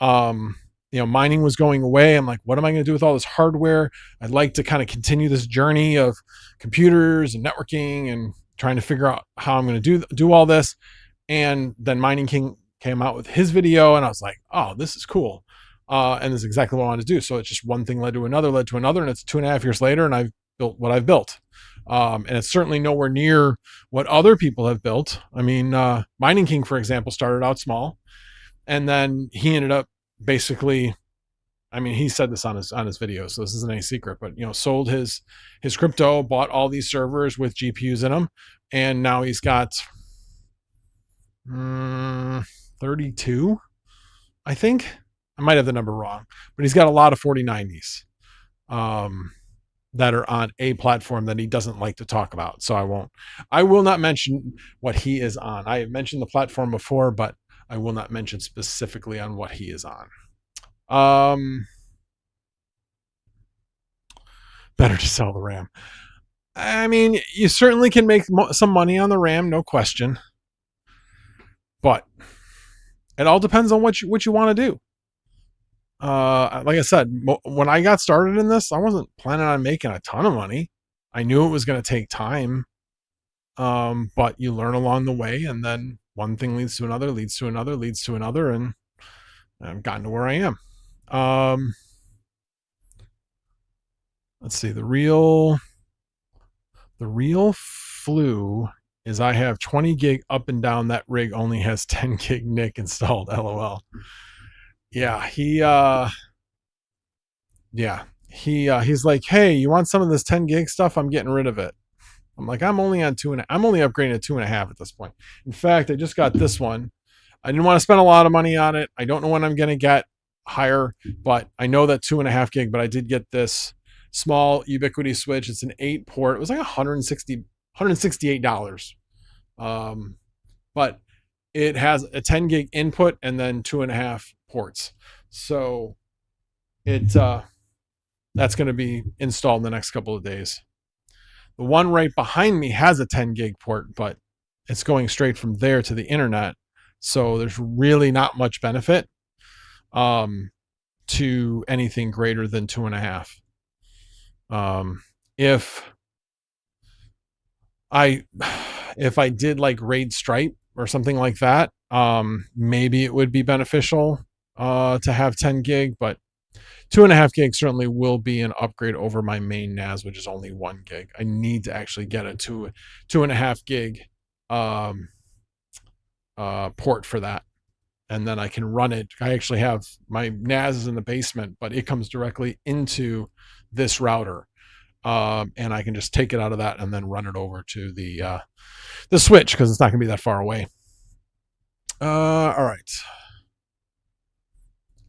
Mining was going away. I'm like, what am I going to do with all this hardware? I'd like to kind of continue this journey of computers and networking and trying to figure out how I'm going to do all this. And then Mining King came out with his video, and I was like, oh, this is cool. And this is exactly what I wanted to do. So it's just one thing led to another, and it's 2.5 years later, and I've built what I've built. And it's certainly nowhere near what other people have built. I mean, Mining King, for example, started out small, and then he ended up basically, I mean, he said this on his video, so this isn't any secret, but sold his crypto, bought all these servers with GPUs in them, and now he's got 32, I think. I might have the number wrong, but he's got a lot of 4090s that are on a platform that he doesn't like to talk about. So I will not mention what he is on. I have mentioned the platform before, but I will not mention specifically on what he is on. Better to sell the RAM. I mean, you certainly can make some money on the RAM, no question. But it all depends on what you want to do. Like I said, when I got started in this, I wasn't planning on making a ton of money. I knew it was going to take time. But you learn along the way, and then one thing leads to another, leads to another, leads to another, and I've gotten to where I am. Let's see. The real flu is I have 20 gig up and down. That rig only has 10 gig NIC installed. LOL. Yeah, he's like, hey, you want some of this 10 gig stuff? I'm getting rid of it. I'm like, I'm only on I'm only upgrading to 2.5 at this point. In fact, I just got this one. I didn't want to spend a lot of money on it. I don't know when I'm going to get higher, but I know that 2.5 gig, but I did get this small Ubiquiti switch. It's an 8-port. It was like $168. But it has a 10 gig input and then 2.5 ports. So that's going to be installed in the next couple of days. The one right behind me has a 10 gig port, but it's going straight from there to the internet. So there's really not much benefit to anything greater than 2.5. If I did like RAID Stripe or something like that, maybe it would be beneficial to have 10 gig, but 2.5 gig certainly will be an upgrade over my main NAS, which is only 1 gig. I need to actually get a 2.5 gig port for that, and then I can run it. I actually have my NAS is in the basement, but it comes directly into this router, and I can just take it out of that and then run it over to the switch because it's not going to be that far away. All right.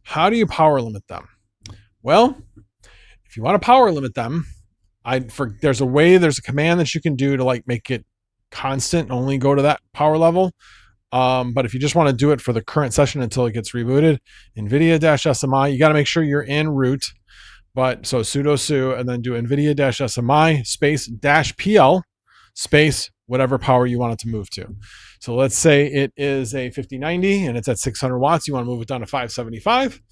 How do you power limit them? Well, if you want to power limit them, there's a command that you can do to like make it constant and only go to that power level. But if you just want to do it for the current session until it gets rebooted, NVIDIA-SMI, you got to make sure you're in root. But so sudo su and then do NVIDIA-SMI space -PL space whatever power you want it to move to. So let's say it is a 5090 and it's at 600 watts. You want to move it down to 575.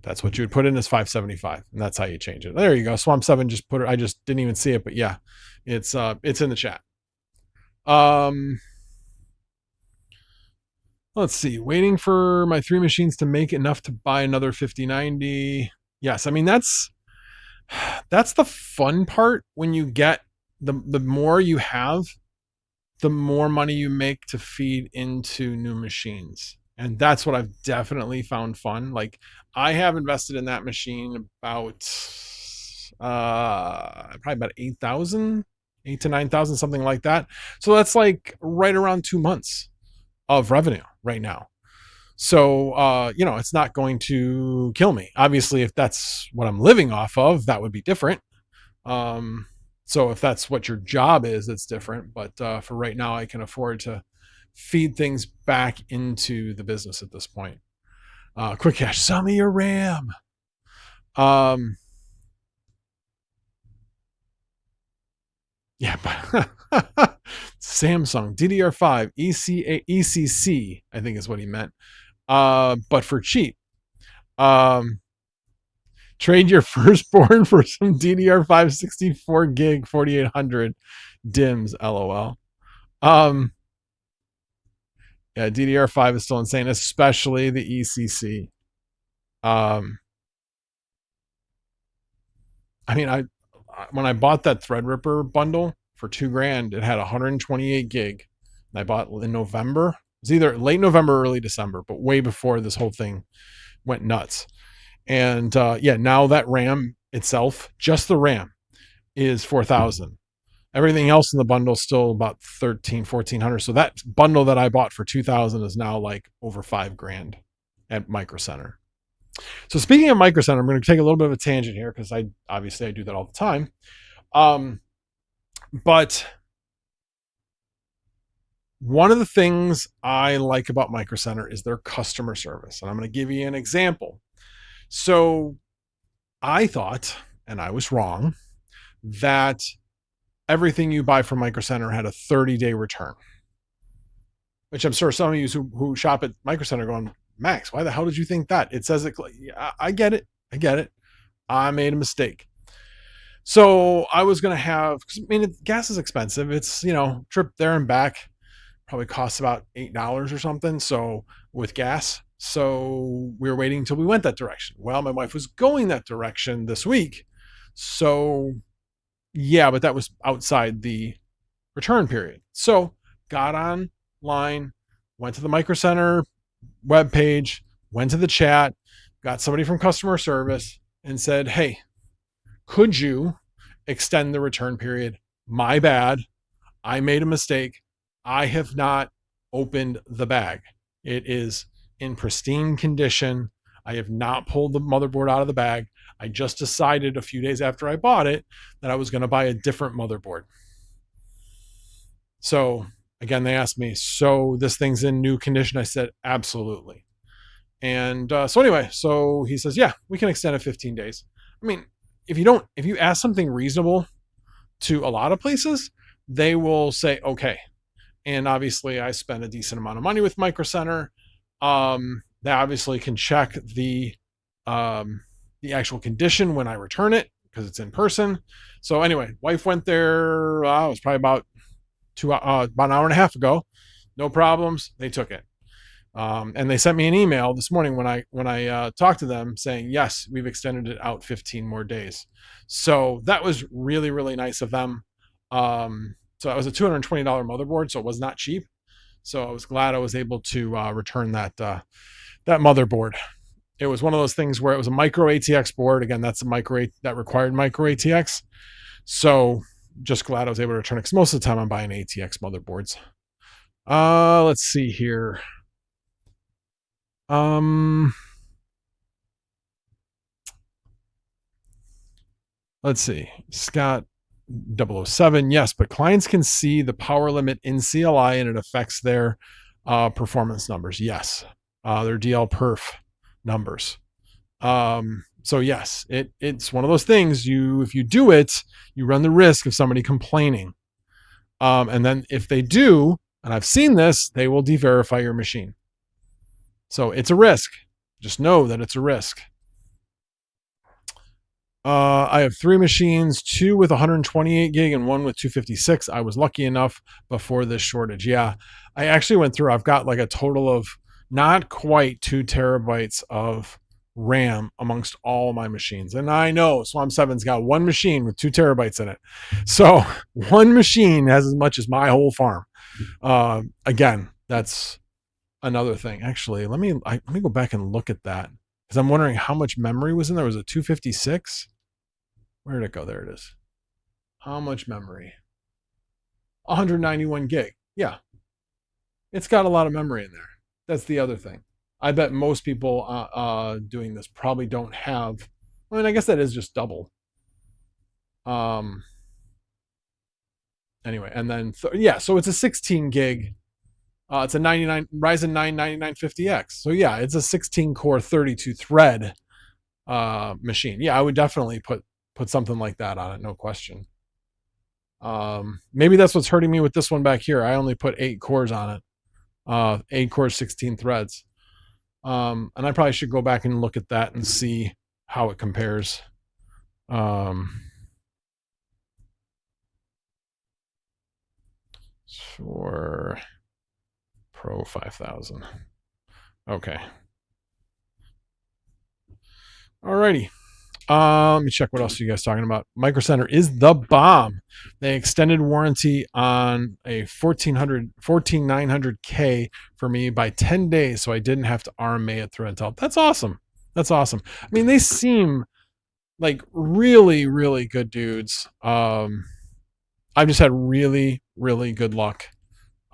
That's what you would put in as 575, and that's how you change it. There you go. Swamp 7 just put it. I just didn't even see it, but yeah, it's in the chat. Let's see. Waiting for my 3 machines to make enough to buy another 5090. Yes, I mean that's the fun part when you get the more you have, the more money you make to feed into new machines. And that's what I've definitely found fun. Like I have invested in that machine about probably about 8,000, 8 to 9,000, something like that. So that's like right around 2 months of revenue right now. So it's not going to kill me. Obviously, if that's what I'm living off of, that would be different. So if that's what your job is, it's different. But for right now, I can afford to feed things back into the business at this point. Quick cash, sell me your RAM. Yeah, but Samsung DDR5 ECC, I think is what he meant. But for cheap. Trade your firstborn for some DDR5 64 gig 4800 DIMMs, lol. Um, yeah, DDR5 is still insane, especially the ECC. I mean, I when I bought that Threadripper bundle for $2,000, it had 128 gig. And I bought in November. It was either late November or early December, but way before this whole thing went nuts. And yeah, now that RAM itself, just the RAM, is 4,000. Everything else in the bundle is still about 1,400. So that bundle that I bought for 2,000 is now like over $5,000 at Micro Center. So speaking of Micro Center, I'm going to take a little bit of a tangent here because I do that all the time. But one of the things I like about Micro Center is their customer service, and I'm going to give you an example. So I thought, and I was wrong, that everything you buy from Micro Center had a 30-day return, which I'm sure some of you who shop at Micro Center going, Max, why the hell did you think that? It says it. I get it. I get it. I made a mistake. So I was going to have, I mean, gas is expensive. It's, trip there and back probably costs about $8 or something. So with gas, so we were waiting until we went that direction. Well, my wife was going that direction this week. So yeah, but that was outside the return period. So got online, went to the Micro Center webpage, went to the chat, got somebody from customer service and said, hey, could you extend the return period? My bad. I made a mistake. I have not opened the bag. It is in pristine condition. I have not pulled the motherboard out of the bag. I just decided a few days after I bought it that I was going to buy a different motherboard. So again, they asked me, so this thing's in new condition? I said, absolutely. And so anyway, so he says, yeah, we can extend it 15 days. I mean, if you ask something reasonable to a lot of places, they will say, okay. And obviously I spent a decent amount of money with Micro Center. They obviously can check the actual condition when I return it because it's in person. So anyway, wife went there. It was probably about an hour and a half ago. No problems. They took it. And they sent me an email this morning when I talked to them saying, yes, we've extended it out 15 more days. So that was really, really nice of them. So it was a $220 motherboard, so it was not cheap. So I was glad I was able to return that motherboard. It was one of those things where it was a micro ATX board. Again, that's that required micro ATX. So just glad I was able to return it because most of the time I'm buying ATX motherboards. Let's see here. Let's see. Scott 007. Yes, but clients can see the power limit in CLI and it affects their performance numbers. Yes. Their DL perf numbers. So yes, it's one of those things if you do it, you run the risk of somebody complaining. And then if they do, and I've seen this, they will de-verify your machine. So it's a risk. Just know that it's a risk. I have 3 machines, 2 with 128 gig and 1 with 256. I was lucky enough before this shortage. Yeah, I actually went through, I've got like a total of not quite 2 terabytes of RAM amongst all my machines. And I know Swamp 7's got 1 machine with 2 terabytes in it. So 1 machine has as much as my whole farm. Again, that's another thing. Actually, let me go back and look at that because I'm wondering how much memory was in there. Was it 256? Where did it go? There it is. How much memory? 191 gig. Yeah. It's got a lot of memory in there. That's the other thing. I bet most people doing this probably don't have. I mean, I guess that is just double. Anyway, and then yeah, so it's a 16 gig. It's a 99 Ryzen 9 9950X. So yeah, it's a 16 core 32 thread machine. Yeah, I would definitely put something like that on it, no question. Maybe that's what's hurting me with this one back here. I only put 8 cores on it. 8 cores, 16 threads. And I probably should go back and look at that and see how it compares. For Pro 5000. Okay. Alrighty. Let me check what else are you guys talking about. Micro Center is the bomb. They extended warranty on a 14900K for me by 10 days, so I didn't have to RMA it through Intel. That's awesome. That's awesome. I mean, they seem like really, really good dudes. I've just had really, really good luck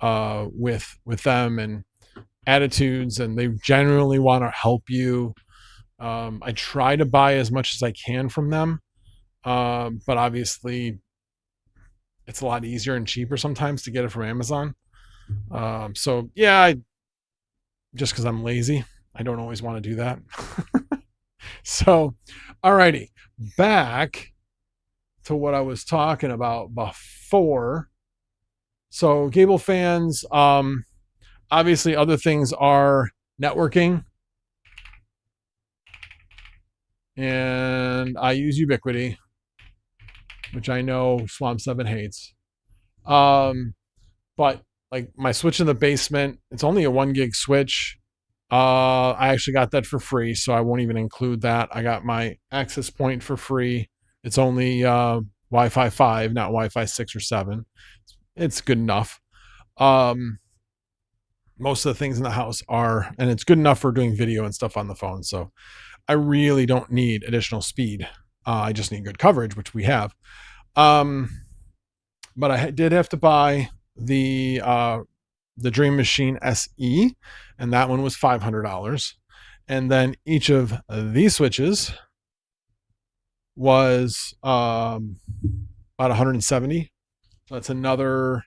with them and attitudes, and they generally want to help you. I try to buy as much as I can from them, but obviously it's a lot easier and cheaper sometimes to get it from Amazon. So yeah, just because I'm lazy, I don't always want to do that. So, alrighty, back to what I was talking about before. So Gable fans, obviously other things are networking. And I use Ubiquity, which I know Swamp 7 hates. But like my switch in the basement, it's only a 1 gig switch. I actually got that for free, so I won't even include that. I got my access point for free. It's only Wi-Fi 5, not Wi-Fi 6 or 7. It's good enough. Most of the things in the house are, and it's good enough for doing video and stuff on the phone. So I really don't need additional speed. I just need good coverage, which we have. But I did have to buy the Dream Machine SE, and that one was $500. And then each of these switches was about 170. So that's another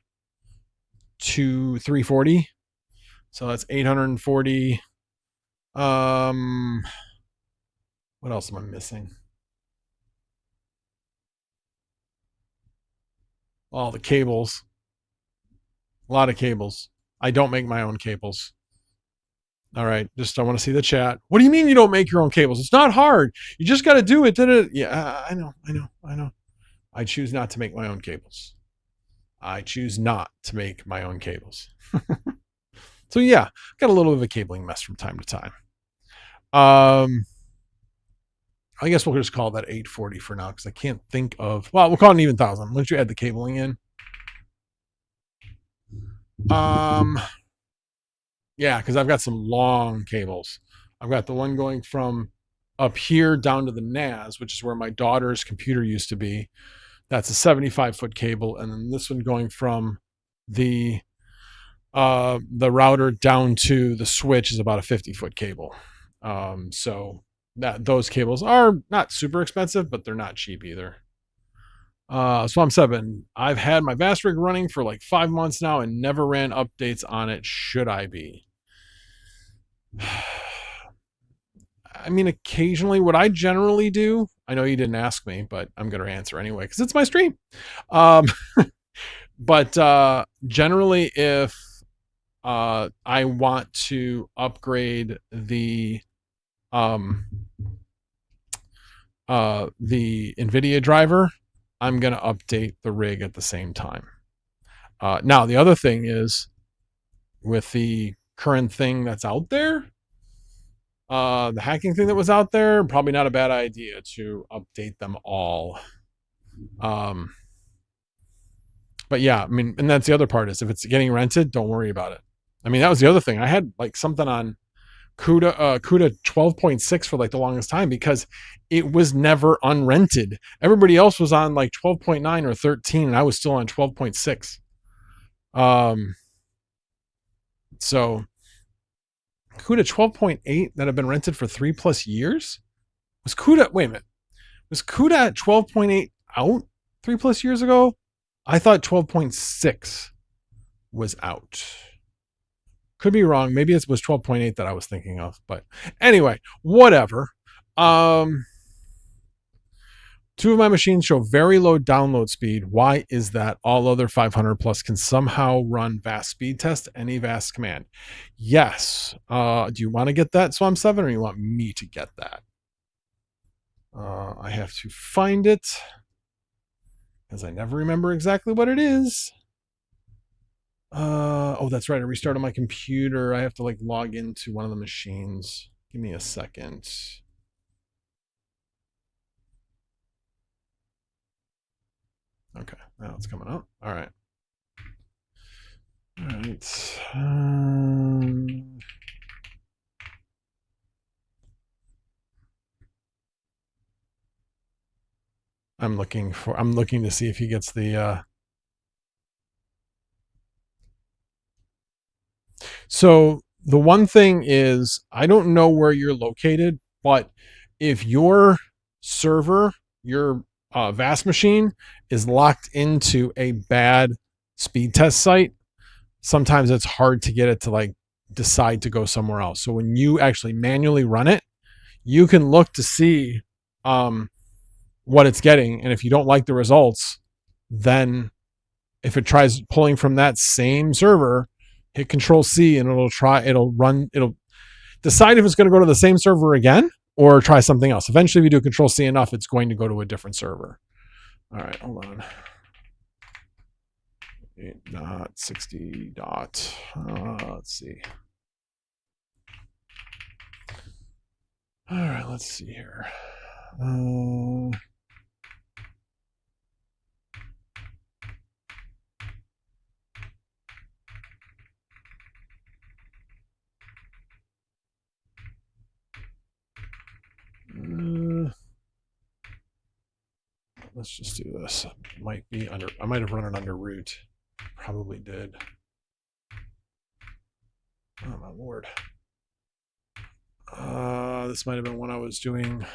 340. So that's 840. What else am I missing? All the cables. A lot of cables. I don't make my own cables. All right. Just I want to see the chat. What do you mean you don't make your own cables? It's not hard. You just got to do it. Yeah, I know. I choose not to make my own cables. So yeah, got a little bit of a cabling mess from time to time. I guess we'll just call that 840 for now because I can't think of. Well, we'll call it an even 1,000. Once you add the cabling in. Yeah, because I've got some long cables. I've got the one going from up here down to the NAS, which is where my daughter's computer used to be. That's a 75-foot cable, and then this one going from the router down to the switch is about a 50-foot cable. So those cables are not super expensive, but they're not cheap either. Swamp 7, I've had my Vast rig running for like 5 months now and never ran updates on it. Should I be? I mean, occasionally what I generally do, I know you didn't ask me, but I'm going to answer anyway because it's my stream. But generally, if I want to upgrade the NVIDIA driver, I'm going to update the rig at the same time. Now, the other thing is with the current thing that's out there, the hacking thing that was out there, probably not a bad idea to update them all. But yeah, I mean, and that's the other part is if it's getting rented, don't worry about it. I mean, that was the other thing. I had like something on CUDA 12.6 for like the longest time because it was never unrented. Everybody else was on like 12.9 or 13, and I was still on 12.6. So CUDA 12.8 that have been rented for 3+ years? Was CUDA, wait a minute. Was CUDA at 12.8 out 3+ years ago? I thought 12.6 was out. Could be wrong. Maybe it was 12.8 that I was thinking of. But anyway, whatever. Two of my machines show very low download speed. Why is that? All other 500 plus can somehow run Vast speed test, any Vast command. Yes. Do you want to get that, Swamp 7, or you want me to get that? I have to find it because I never remember exactly what it is. Oh, that's right. I restarted my computer. I have to like log into one of the machines. Give me a second. Okay, now it's coming up. All right. All right. I'm looking to see if he gets the So the one thing is, I don't know where you're located, but if your server, your Vast machine is locked into a bad speed test site, sometimes it's hard to get it to like decide to go somewhere else. So when you actually manually run it, you can look to see what it's getting. And if you don't like the results, then if it tries pulling from that same server, hit Control C and it'll decide if it's going to go to the same server again or try something else. Eventually, if you do Control C enough, it's going to go to a different server. All right, hold on. 8.60. Let's see. All right, let's see here. Let's just do this. Might be under. I might have run it under root. Probably did. Oh my lord. This might have been when I was doing.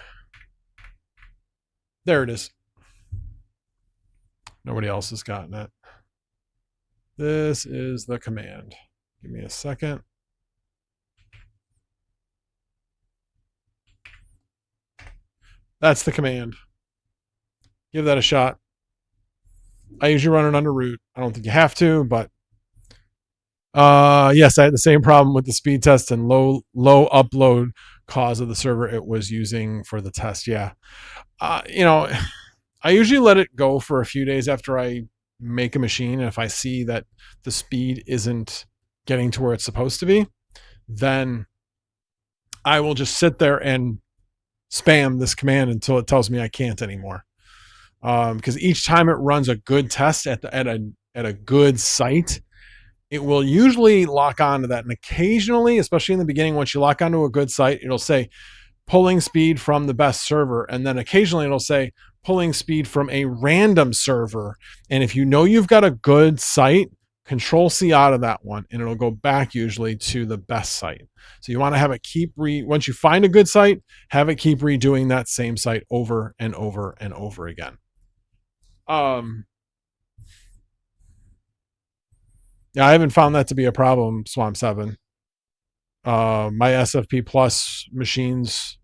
There it is. Nobody else has gotten it. This is the command. Give me a second. That's the command. Give that a shot. I usually run it under root. I don't think you have to, but yes, I had the same problem with the speed test and low upload cause of the server it was using for the test. Yeah. I usually let it go for a few days after I make a machine. And if I see that the speed isn't getting to where it's supposed to be, then I will just sit there and spam this command until it tells me I can't anymore. Because each time it runs a good test at a good site, it will usually lock onto that. And occasionally, especially in the beginning, once you lock onto a good site, it'll say pulling speed from the best server. And then occasionally it'll say pulling speed from a random server. And if you know you've got a good site, Control C out of that one, and it'll go back usually to the best site. So you want to have it once you find a good site, have it keep redoing that same site over and over and over again. Yeah, I haven't found that to be a problem, Swamp 7. My SFP Plus machines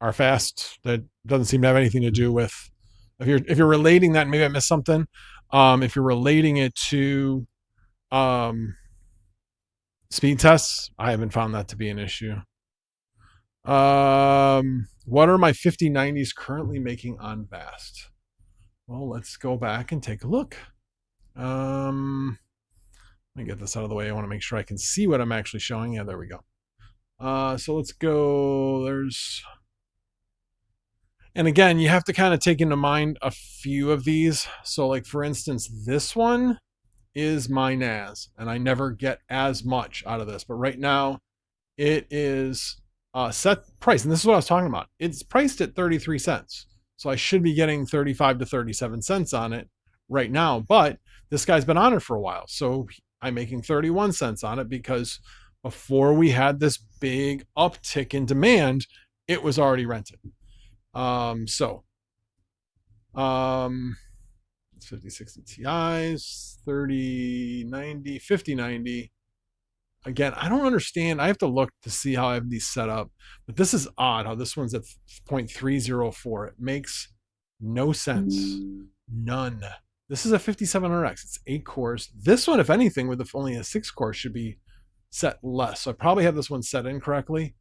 are fast. That doesn't seem to have anything to do with if you're relating that. Maybe I missed something. If you're relating it to speed tests, I haven't found that to be an issue. What are my 5090s currently making on Vast? Well, let's go back and take a look. Let me get this out of the way. I want to make sure I can see what I'm actually showing. Yeah, there we go. So let's go. And again, you have to kind of take into mind a few of these. So like, for instance, this one is my NAS, and I never get as much out of this. But right now, it is set price. And this is what I was talking about. It's priced at 33 cents. So I should be getting 35 to 37 cents on it right now. But this guy's been on it for a while. So I'm making 31 cents on it because before we had this big uptick in demand, it was already rented. Let's 5060 Ti's, 3090, 5090. Again, I don't understand. I have to look to see how I have these set up, but this is odd how this one's at 0.304. It makes no sense. None. This is a 5700X. It's 8 cores. This one, if anything, with only a 6 core, should be set less. So I probably have this one set incorrectly,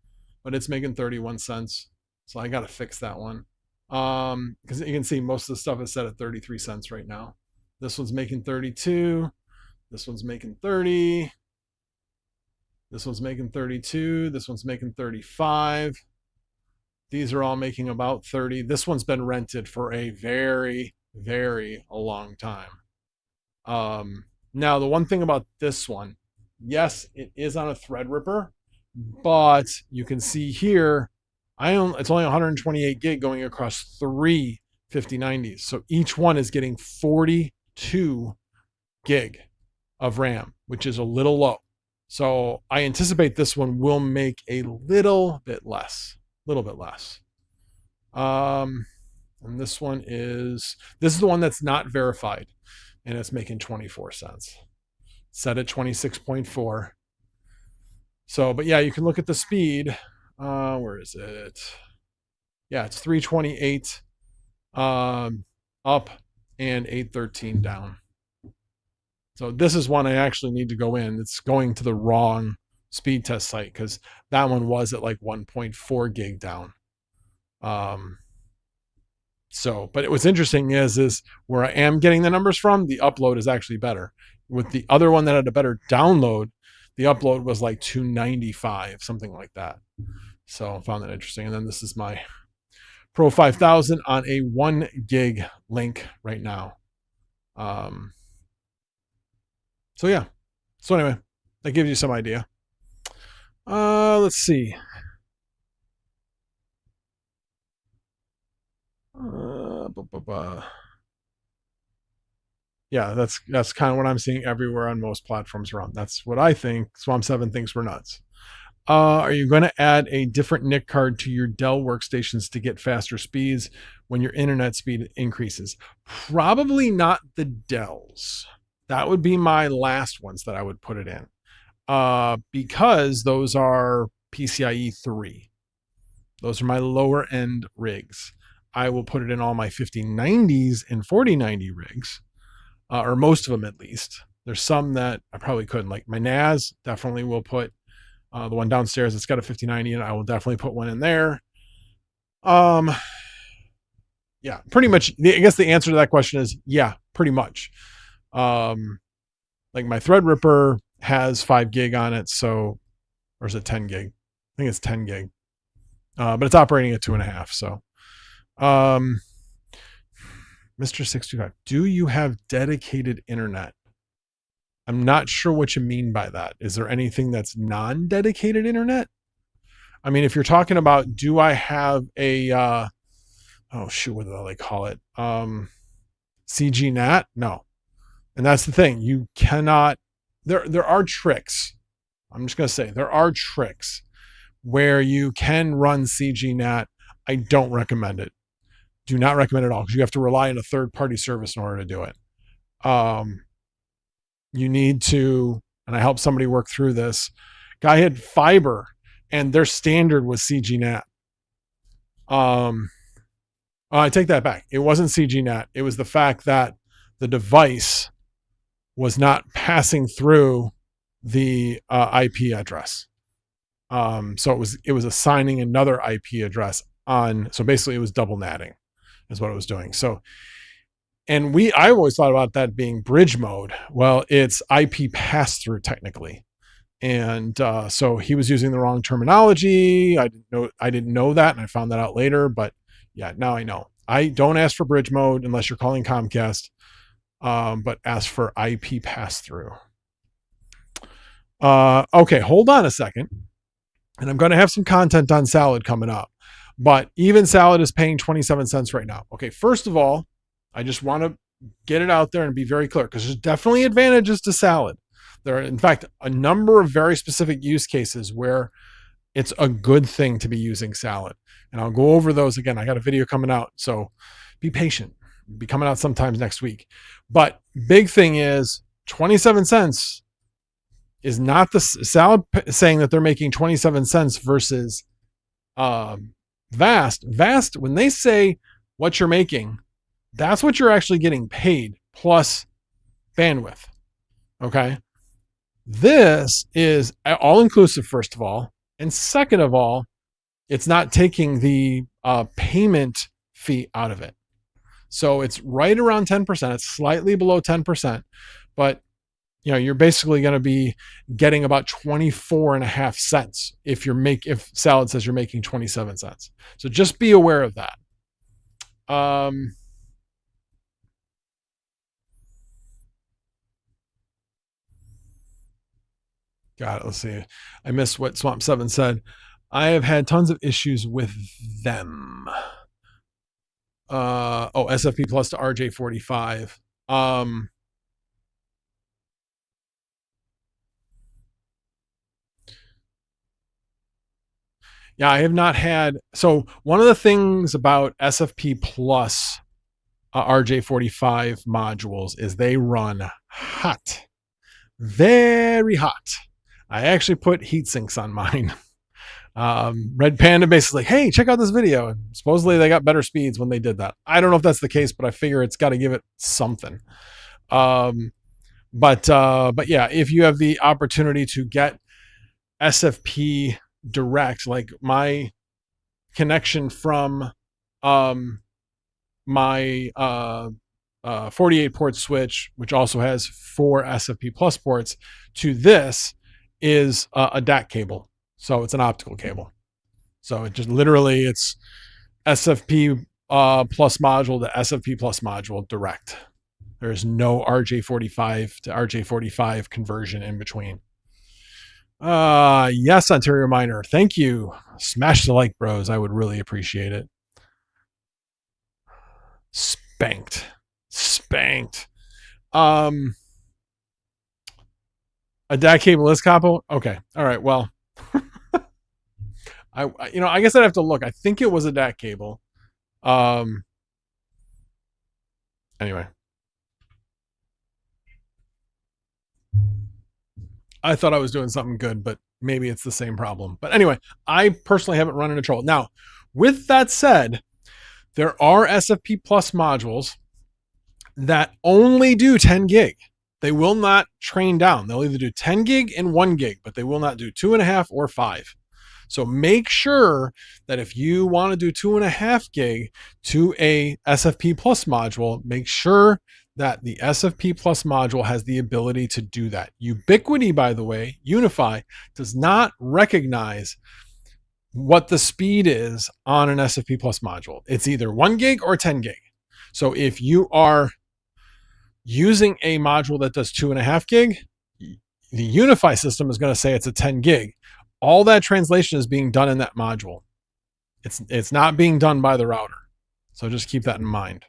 but it's making 31 cents. So I got to fix that one. Because you can see most of the stuff is set at 33 cents right now. This one's making 32. This one's making 30. This one's making 32. This one's making 35. These are all making about 30. This one's been rented for a very, very long time. Now, the one thing about this one, yes, it is on a Threadripper, but you can see here, it's only 128 gig going across 3 5090s. So each one is getting 42 gig of RAM, which is a little low. So I anticipate this one will make a little bit less. And this is the one that's not verified, and it's making 24 cents. Set at 26.4. So, but yeah, you can look at the speed. Where is it? Yeah, it's 328 up and 813 down. So this is one I actually need to go in. It's going to the wrong speed test site because that one was at like 1.4 gig down. So, but what's interesting is where I am getting the numbers from, the upload is actually better. With the other one that had a better download, the upload was like 295, something like that. So I found that interesting. And then this is my Pro 5000 on a 1 gig link right now. So yeah. So anyway, that gives you some idea. Let's see. Yeah, that's kind of what I'm seeing everywhere on most platforms around. That's what I think. Swamp 7 thinks we're nuts. Are you going to add a different NIC card to your Dell workstations to get faster speeds when your internet speed increases? Probably not the Dells. That would be my last ones that I would put it in. Because those are PCIe 3. Those are my lower end rigs. I will put it in all my 5090s and 4090 rigs, or most of them at least. There's some that I probably couldn't. Like my NAS, definitely will put the one downstairs that's got a 5090 in it. I will definitely put one in there. Yeah, pretty much. I guess the answer to that question is yeah, pretty much. Like my Threadripper has 5 gig on it, so, or is it 10 gig? I think it's 10 gig. But it's operating at 2.5. So, Mr. 625, do you have dedicated internet? I'm not sure what you mean by that. Is there anything that's non-dedicated internet? I mean, if you're talking about, do I have a, what do they call it? CGNAT? No. And that's the thing. You cannot, there are tricks. I'm just going to say there are tricks where you can run CGNAT. I don't recommend it. Do not recommend it at all because you have to rely on a third-party service in order to do it. You need to, and I helped somebody work through this. Guy had fiber, and their standard was CGNAT. I take that back. It wasn't CGNAT. It was the fact that the device was not passing through the IP address. So it was assigning another IP address on. So basically, it was double natting, is what it was doing. So, and I always thought about that being bridge mode. Well, it's IP pass through technically, and so he was using the wrong terminology. I didn't know that, and I found that out later. But yeah, now I know. I don't ask for bridge mode unless you're calling Comcast, but ask for IP pass through. Okay, hold on a second. And I'm going to have some content on Salad coming up. But even Salad is paying 27 cents right now. Okay, first of all, I just want to get it out there and be very clear because there's definitely advantages to Salad. There are, in fact, a number of very specific use cases where it's a good thing to be using Salad. And I'll go over those again. I got a video coming out, so be patient. Be coming out sometimes next week. But big thing is 27 cents is not the Salad saying that they're making 27 cents versus Vast. Vast, when they say what you're making, that's what you're actually getting paid plus bandwidth. Okay. This is all inclusive, first of all. And second of all, it's not taking the payment fee out of it. So it's right around 10%. It's slightly below 10%, but you're basically going to be getting about 24 and a half cents if Salad says you're making 27 cents. So just be aware of that. Got it. Let's see. I missed what Swamp 7 said. I have had tons of issues with them. SFP plus to RJ45. Yeah, I have not had. So one of the things about SFP plus RJ45 modules is they run hot, very hot. I actually put heat sinks on mine. Red Panda basically, hey, check out this video. And supposedly they got better speeds when they did that. I don't know if that's the case, but I figure it's got to give it something. But yeah, if you have the opportunity to get SFP direct, like my connection from my 48 port switch, which also has 4 SFP plus ports, to this is a DAC cable. So it's an optical cable. So it just literally it's SFP plus module to SFP plus module direct. There's no RJ45 to RJ45 conversion in between. Yes, Ontario Miner. Thank you. Smash the like, bros. I would really appreciate it. Spanked. A DAC cable is capo. Okay. All right. Well, I guess I'd have to look. I think it was a DAC cable. Anyway. I thought I was doing something good, but maybe it's the same problem. But anyway, I personally haven't run into trouble. Now, with that said, there are SFP Plus modules that only do 10 gig. They will not train down. They'll either do 10 gig and 1 gig, but they will not do 2.5 or 5. So make sure that if you want to do 2.5 gig to a SFP Plus module, make sure that the SFP Plus module has the ability to do that. Ubiquity, by the way, Unify, does not recognize what the speed is on an SFP Plus module. It's either 1 gig or 10 gig. So if you are using a module that does 2.5 gig, the Unify system is going to say it's a 10 gig. All that translation is being done in that module. It's not being done by the router. So just keep that in mind.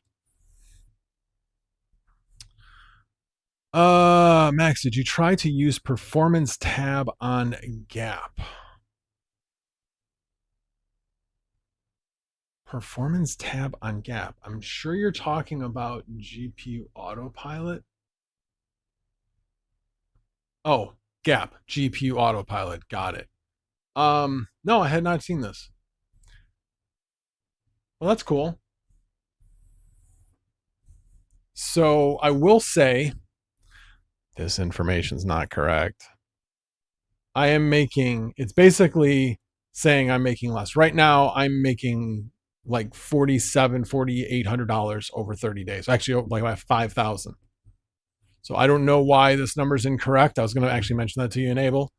Max, did you try to use performance tab on Gap? Performance tab on Gap. I'm sure you're talking about GPU autopilot. Oh, Gap, GPU autopilot. Got it. No, I had not seen this. Well, that's cool. So I will say this information's not correct. I am making, it's basically saying I'm making less. Right now, I'm making like $4,800 over 30 days. Actually, like $5,000. So I don't know why this number's incorrect. I was going to actually mention that to you, Enable.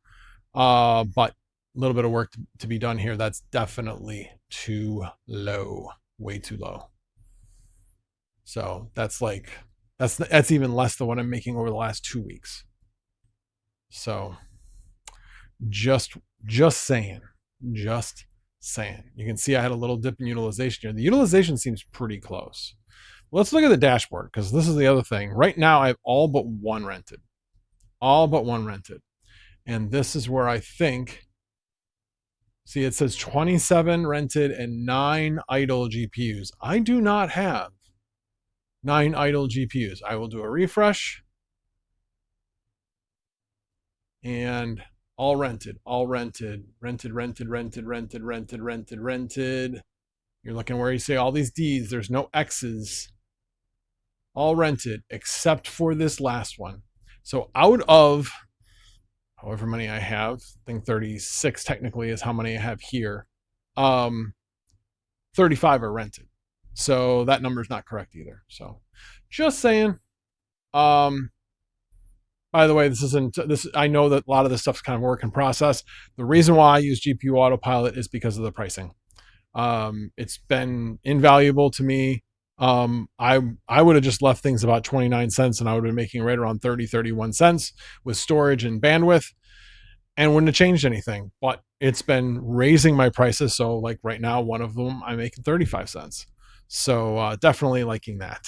But a little bit of work to be done here. That's definitely too low, way too low. So that's like, that's even less than what I'm making over the last 2 weeks. So just saying. You can see I had a little dip in utilization here. The utilization seems pretty close. Let's look at the dashboard, because this is the other thing. Right now, I have all but one rented. And this is where I think, see, it says 27 rented and 9 idle GPUs. I do not have 9 idle GPUs. I will do a refresh. And all rented. Rented. You're looking where you say all these D's. There's no X's. All rented except for this last one. So out of however many I have, I think 36 technically is how many I have here. 35 are rented. So that number is not correct either. So just saying. By the way, I know that a lot of this stuff's kind of work in process. The reason why I use GPU autopilot is because of the pricing. It's been invaluable to me. I would have just left things about 29 cents and I would have been making right around 31 cents with storage and bandwidth and wouldn't have changed anything. But it's been raising my prices. So like right now, one of them I'm making 35 cents. So definitely liking that.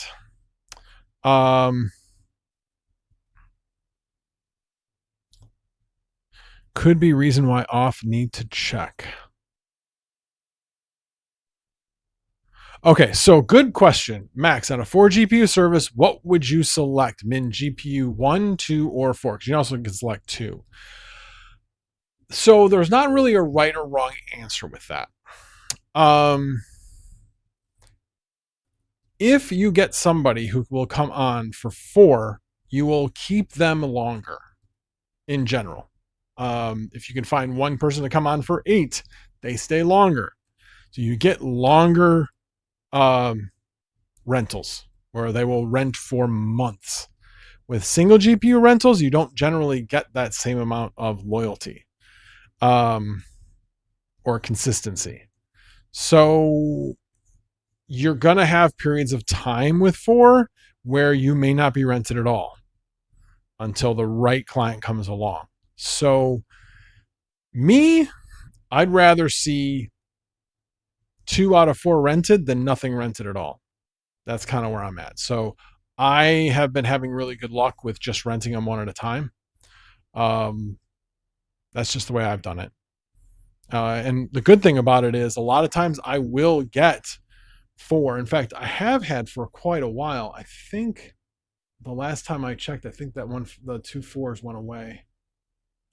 Could be reason why off, need to check. Okay, so good question. Max, on a 4 GPU service, what would you select? Min GPU 1, 2, or 4? Because you also can select 2. So there's not really a right or wrong answer with that. If you get somebody who will come on for 4, you will keep them longer in general. If you can find one person to come on for 8, they stay longer. So you get longer rentals where they will rent for months. With single GPU rentals, you don't generally get that same amount of loyalty or consistency. So you're going to have periods of time with 4 where you may not be rented at all until the right client comes along. So me, I'd rather see 2 out of 4 rented than nothing rented at all. That's kind of where I'm at. So I have been having really good luck with just renting them one at a time. That's just the way I've done it. And the good thing about it is a lot of times I will get 4. In fact, I have had for quite a while. I think the last time I checked, I think that the 2 4s went away.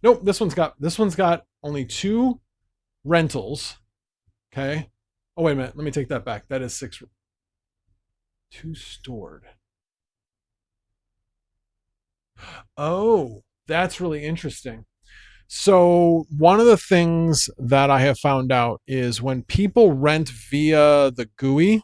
Nope, this one's got only 2 rentals. Okay. Oh, wait a minute. Let me take that back. That is 6. 2 stored. Oh, that's really interesting. So one of the things that I have found out is when people rent via the GUI,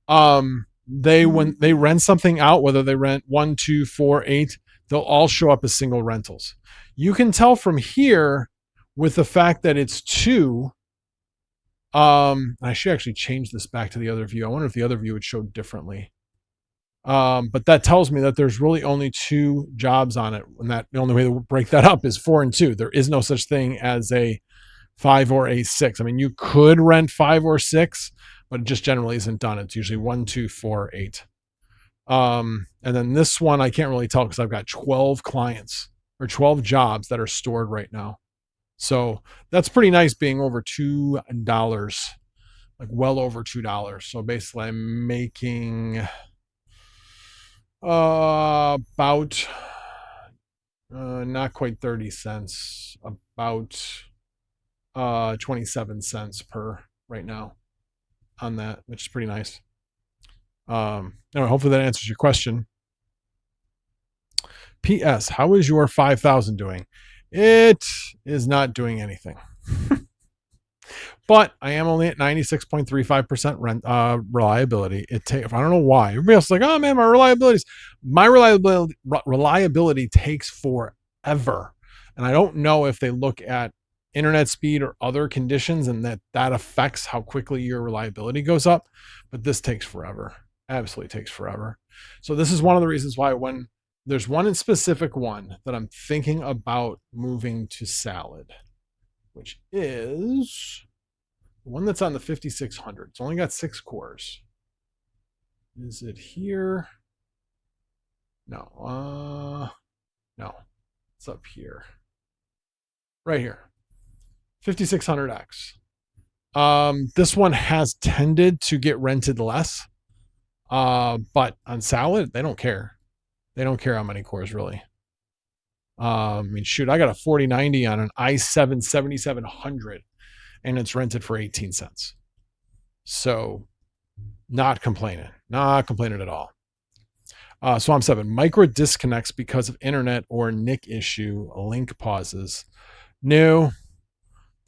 when they rent something out, whether they rent 1, 2, 4, 8, they'll all show up as single rentals. You can tell from here with the fact that it's 2. I should actually change this back to the other view. I wonder if the other view would show differently. But that tells me that there's really only 2 jobs on it, and that the only way to break that up is 4 and 2. There is no such thing as a 5 or a 6. I mean, you could rent 5 or 6, but it just generally isn't done. It's usually 1, 2, 4, 8. And then this one I can't really tell because I've got 12 clients or 12 jobs that are stored right now. So that's pretty nice, being over $2, like well over $2. So basically I'm making about not quite 30 cents, about 27 cents per right now on that, which is pretty nice. Anyway, hopefully that answers your question. P.S. How is your 5000 doing? It is not doing anything. But I am only at 96.35% reliability. I don't know why. Everybody else is like, oh man, my reliability takes forever. And I don't know if they look at internet speed or other conditions and that affects how quickly your reliability goes up. But this takes forever. Absolutely takes forever. So this is one of the reasons why when there's one in specific one that I'm thinking about moving to Salad, which is the one that's on the 5600. It's only got 6 cores. Is it here? No. No. It's up here. Right here. 5600X. This one has tended to get rented less. But on Salad, they don't care. They don't care how many cores really. I mean, shoot, I got a 4090 on an i7 7700 and it's rented for 18 cents. So not complaining at all. Swamp 7, micro disconnects because of internet or NIC issue, link pauses. No,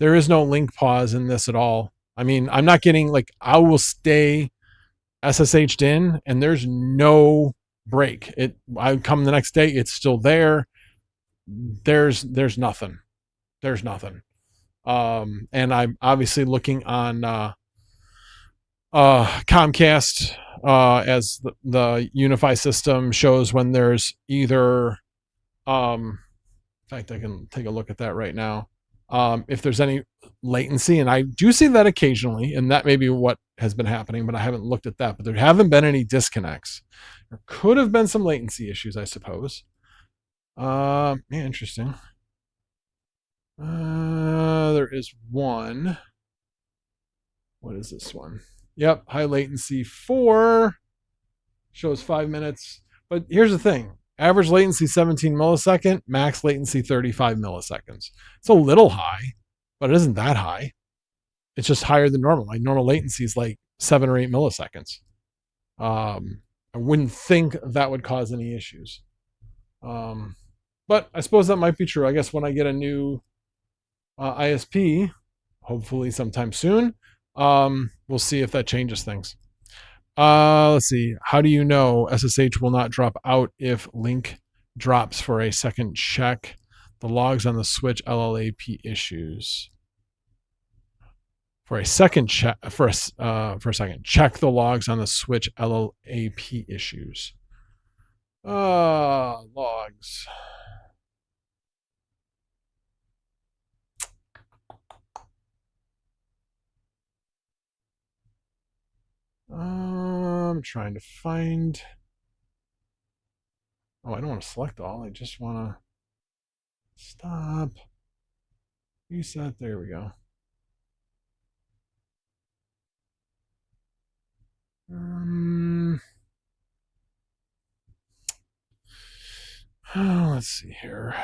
there is no link pause in this at all. I mean, I'm not getting like, I will stay SSH'd in and there's no break. I come the next day, it's still there. There's nothing. There's nothing. And I'm obviously looking on Comcast as the Unify system shows when there's either in fact I can take a look at that right now. If there's any latency, and I do see that occasionally, and that may be what has been happening, but I haven't looked at that. But there haven't been any disconnects. There could have been some latency issues, I suppose. Yeah, interesting. There is one. What is this one? Yep, high latency 4 shows 5 minutes. But here's the thing. Average latency 17 millisecond, max latency 35 milliseconds. It's a little high, but it isn't that high. It's just higher than normal. Like normal latency is like 7 or 8 milliseconds. I wouldn't think that would cause any issues. But I suppose that might be true. I guess when I get a new ISP, hopefully sometime soon, we'll see if that changes things. Let's see. How do you know SSH will not drop out if link drops for a second check? The logs on the switch LLAP issues. For a second check, for a second, check the logs on the switch LLAP issues. Logs. I'm trying to find. Oh, I don't want to select all. I just want to stop. Reset. There we go. Let's see here.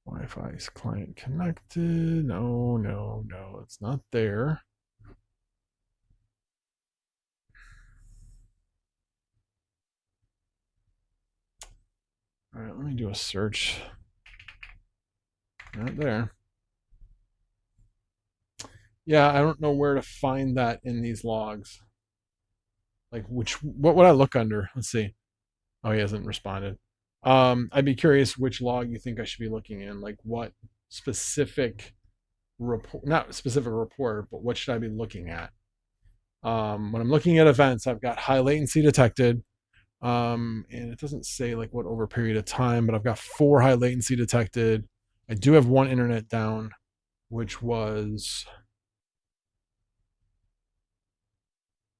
Wi-Fi is client connected. No, it's not there. All right, let me do a search. Not there. Yeah, I don't know where to find that in these logs. Like what would I look under? Let's see. Oh, he hasn't responded. I'd be curious which log you think I should be looking in. Like what specific report, not specific report, but what should I be looking at? When I'm looking at events, I've got high latency detected. And it doesn't say like what over period of time, but I've got 4 high latency detected. I do have 1 internet down, which was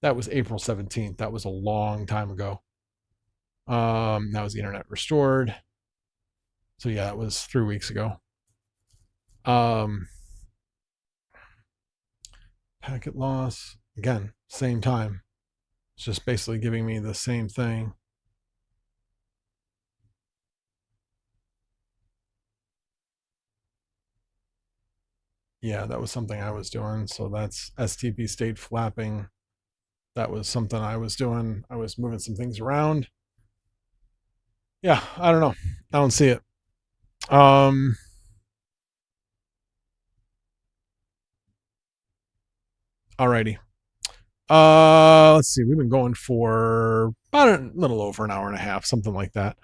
April 17th. That was a long time ago. That was the internet restored. So yeah, that was 3 weeks ago. Packet loss, again, same time. It's just basically giving me the same thing. Yeah, that was something I was doing. So that's STP state flapping. That was something I was doing. I was moving some things around. Yeah, I don't know. I don't see it. Alrighty. Let's see. We've been going for about a little over an hour and a half, something like that.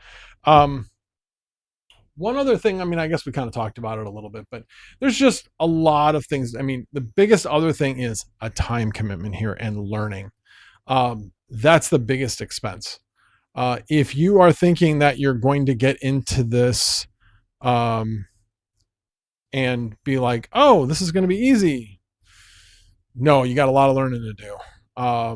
One other thing, I mean, I guess we kind of talked about it a little bit, but there's just a lot of things. I mean, the biggest other thing is a time commitment here and learning. That's the biggest expense. If you are thinking that you're going to get into this and be like, oh, this is going to be easy. No, you got a lot of learning to do. I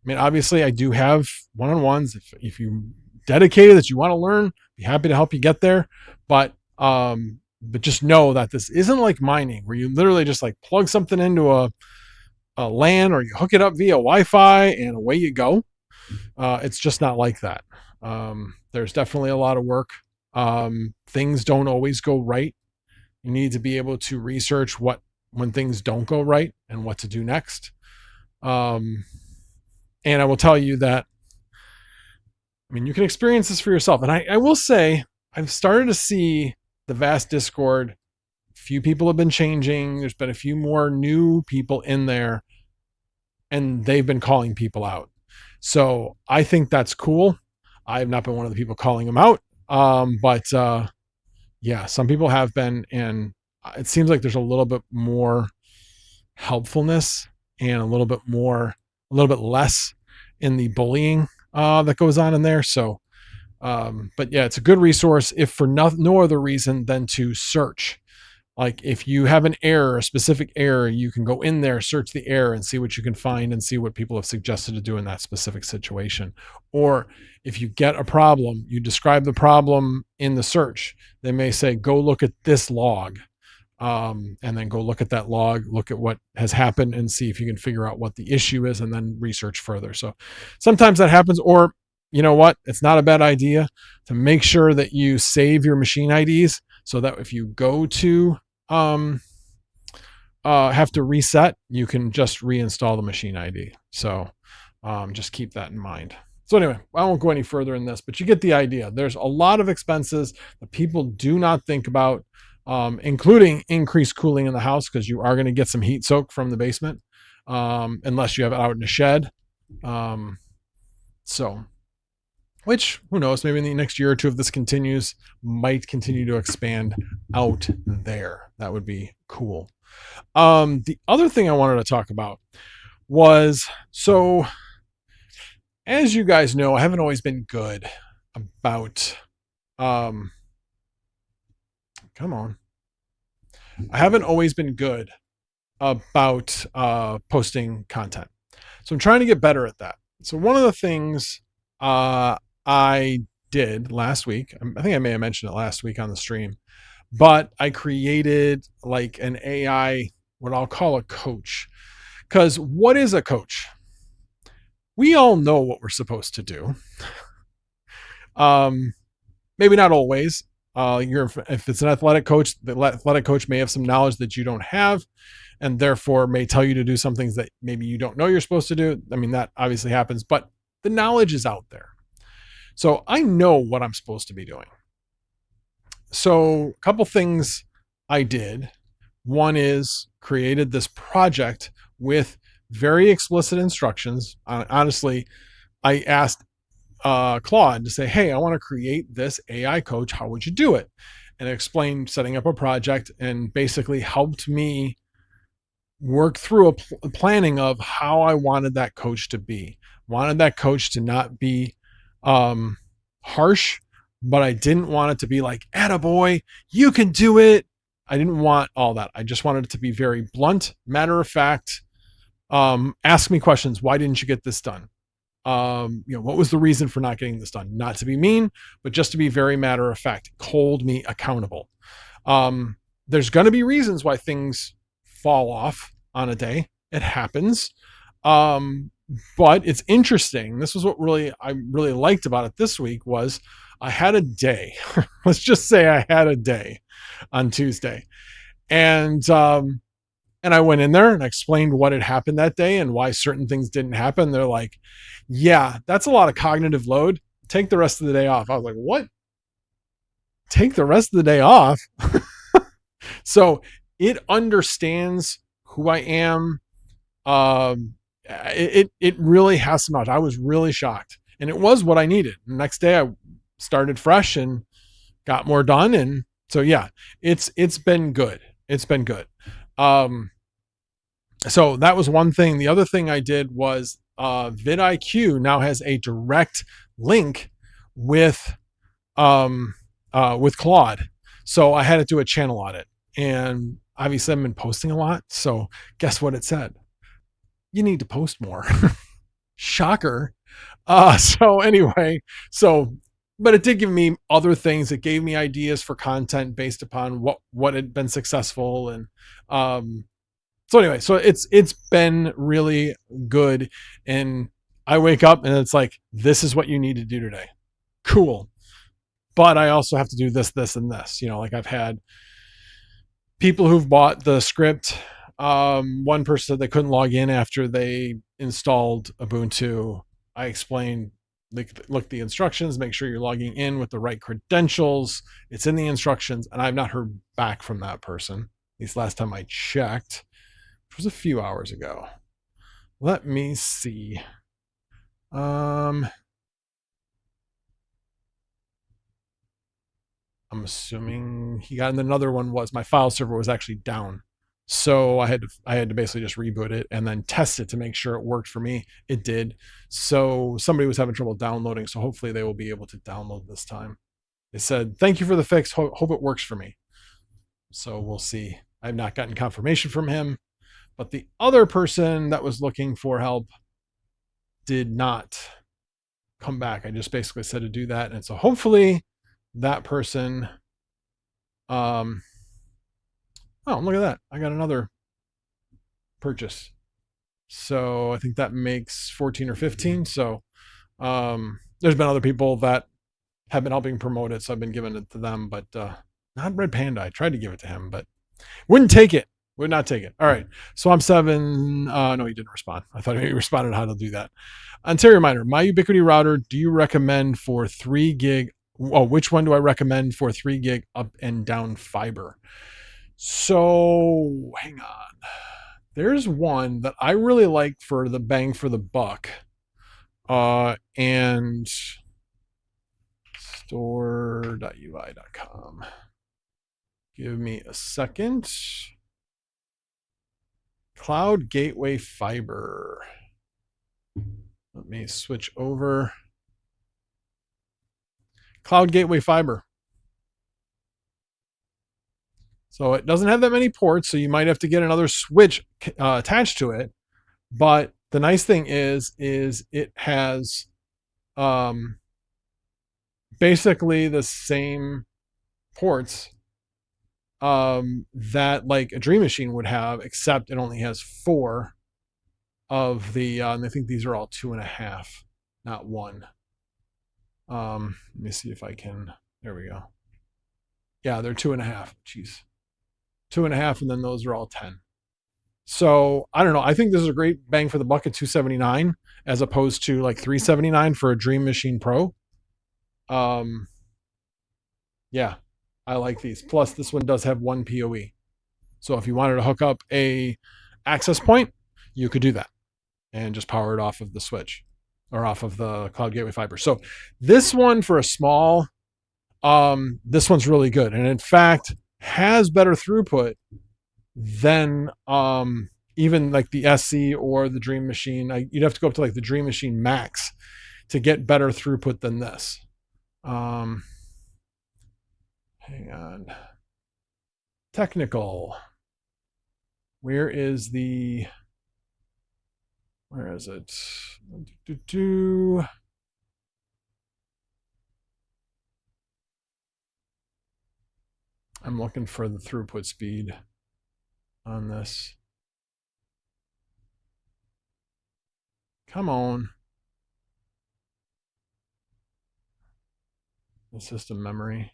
mean, obviously, I do have one-on-ones. If you dedicated that you want to learn, Be happy to help you get there. But just know that this isn't like mining where you literally just like plug something into a LAN or you hook it up via Wi-Fi and away you go. It's just not like that. There's definitely a lot of work. Things don't always go right. You need to be able to research when things don't go right and what to do next. And I will tell you that, I mean, you can experience this for yourself. And I will say, I've started to see the Vast Discord. Few people have been changing. There's been a few more new people in there, and they've been calling people out. So I think that's cool. I have not been one of the people calling them out. But yeah, some people have been, and it seems like there's a little bit more helpfulness and a little bit less in the bullying that goes on in there. So, but yeah, it's a good resource if for no other reason than to search. Like if you have an error, a specific error, you can go in there, search the error and see what you can find and see what people have suggested to do in that specific situation. Or if you get a problem, you describe the problem in the search. They may say, go look at this log. And then go look at that log, look at what has happened and see if you can figure out what the issue is and then research further. So sometimes that happens, or you know what? It's not a bad idea to make sure that you save your machine IDs so that if you go to have to reset, you can just reinstall the machine ID. So just keep that in mind. So anyway, I won't go any further in this, but you get the idea. There's a lot of expenses that people do not think about, including increased cooling in the house, because you are going to get some heat soak from the basement, unless you have it out in the shed. So, which, who knows, maybe in the next year or two, if this continues, might continue to expand out there. That would be cool. The other thing I wanted to talk about was, so as you guys know, I haven't always been good about, I haven't always been good about posting content. So I'm trying to get better at that. So one of the things I did last week, I think I may have mentioned it last week on the stream, but I created like an AI, what I'll call a coach. Because what is a coach? We all know what we're supposed to do. Maybe not always. If it's an athletic coach, the athletic coach may have some knowledge that you don't have, and therefore may tell you to do some things that maybe you don't know you're supposed to do. I mean, that obviously happens, but the knowledge is out there. So I know what I'm supposed to be doing. So a couple things I did. One is created this project with very explicit instructions. Honestly, I asked Claude to say, hey, I want to create this AI coach. How would you do it? And it explained setting up a project and basically helped me work through a planning of how I wanted that coach to be. Wanted that coach to not be harsh, but I didn't want it to be like, attaboy, you can do it. I didn't want all that. I just wanted it to be very blunt, matter of fact. Ask me questions. Why didn't you get this done? What was the reason for not getting this done? Not to be mean, but just to be very matter of fact. Hold me accountable. There's going to be reasons why things fall off on a day. It happens. But it's interesting. This was what I really liked about it this week was I had a day. Let's just say I had a day on Tuesday. And I went in there and I explained what had happened that day and why certain things didn't happen. They're like, yeah, that's a lot of cognitive load. Take the rest of the day off. I was like, what? Take the rest of the day off? So it understands who I am. It really has some knowledge. I was really shocked. And it was what I needed. The next day I started fresh and got more done. And so, yeah, it's been good. It's been good. So that was one thing. The other thing I did was vidIQ now has a direct link with Claude. So I had to do a channel audit. And obviously I've been posting a lot. So guess what it said? You need to post more. Shocker. So anyway, so but it did give me other things. It gave me ideas for content based upon what had been successful. And so anyway, so it's been really good. And I wake up and it's like, this is what you need to do today. Cool. But I also have to do this, this, and this. Like I've had people who've bought the script. One person said they couldn't log in after they installed Ubuntu. I explained, look the instructions, make sure you're logging in with the right credentials. It's in the instructions, and I've not heard back from that person. At least last time I checked, which was a few hours ago. Let me see. I'm assuming he got, and another one was my file server was actually down. So I had to basically just reboot it and then test it to make sure it worked for me. It did. So somebody was having trouble downloading. So hopefully they will be able to download this time. They said, thank you for the fix. Hope it works for me. So we'll see. I've not gotten confirmation from him, but the other person that was looking for help did not come back. I just basically said to do that. And so hopefully that person, oh, look at that. I got another purchase. So I think that makes 14 or 15. So there's been other people that have been helping promote it. So I've been giving it to them, but not Red Panda. I tried to give it to him, but wouldn't take it. Would not take it. All right. So I'm 7. No, he didn't respond. I thought he responded how to do that. Ontario Miner, my Ubiquity router, do you recommend for 3 gig? Oh, which one do I recommend for 3 gig up and down fiber? So hang on. There's one that I really like for the bang for the buck. And store.ui.com. Give me a second. Cloud Gateway Fiber. Let me switch over. Cloud Gateway Fiber. So it doesn't have that many ports, so you might have to get another switch attached to it. But the nice thing is it has basically the same ports that like a Dream Machine would have, except it only has 4 of the, and I think these are all 2.5, not 1. Let me see if I can, there we go. Yeah, they're 2.5. Jeez. 2.5, and then those are all 10. So I don't know. I think this is a great bang for the buck at $279 as opposed to like $379 for a Dream Machine Pro. Yeah, I like these. Plus, this one does have 1 PoE. So if you wanted to hook up a access point, you could do that and just power it off of the switch or off of the Cloud Gateway Fiber. So this one for a small, this one's really good, and in fact has better throughput than even like the SC or the Dream Machine. You'd have to go up to like the Dream Machine Max to get better throughput than this. Hang on. Technical. Where is it? I'm looking for the throughput speed on this. Come on. The system memory.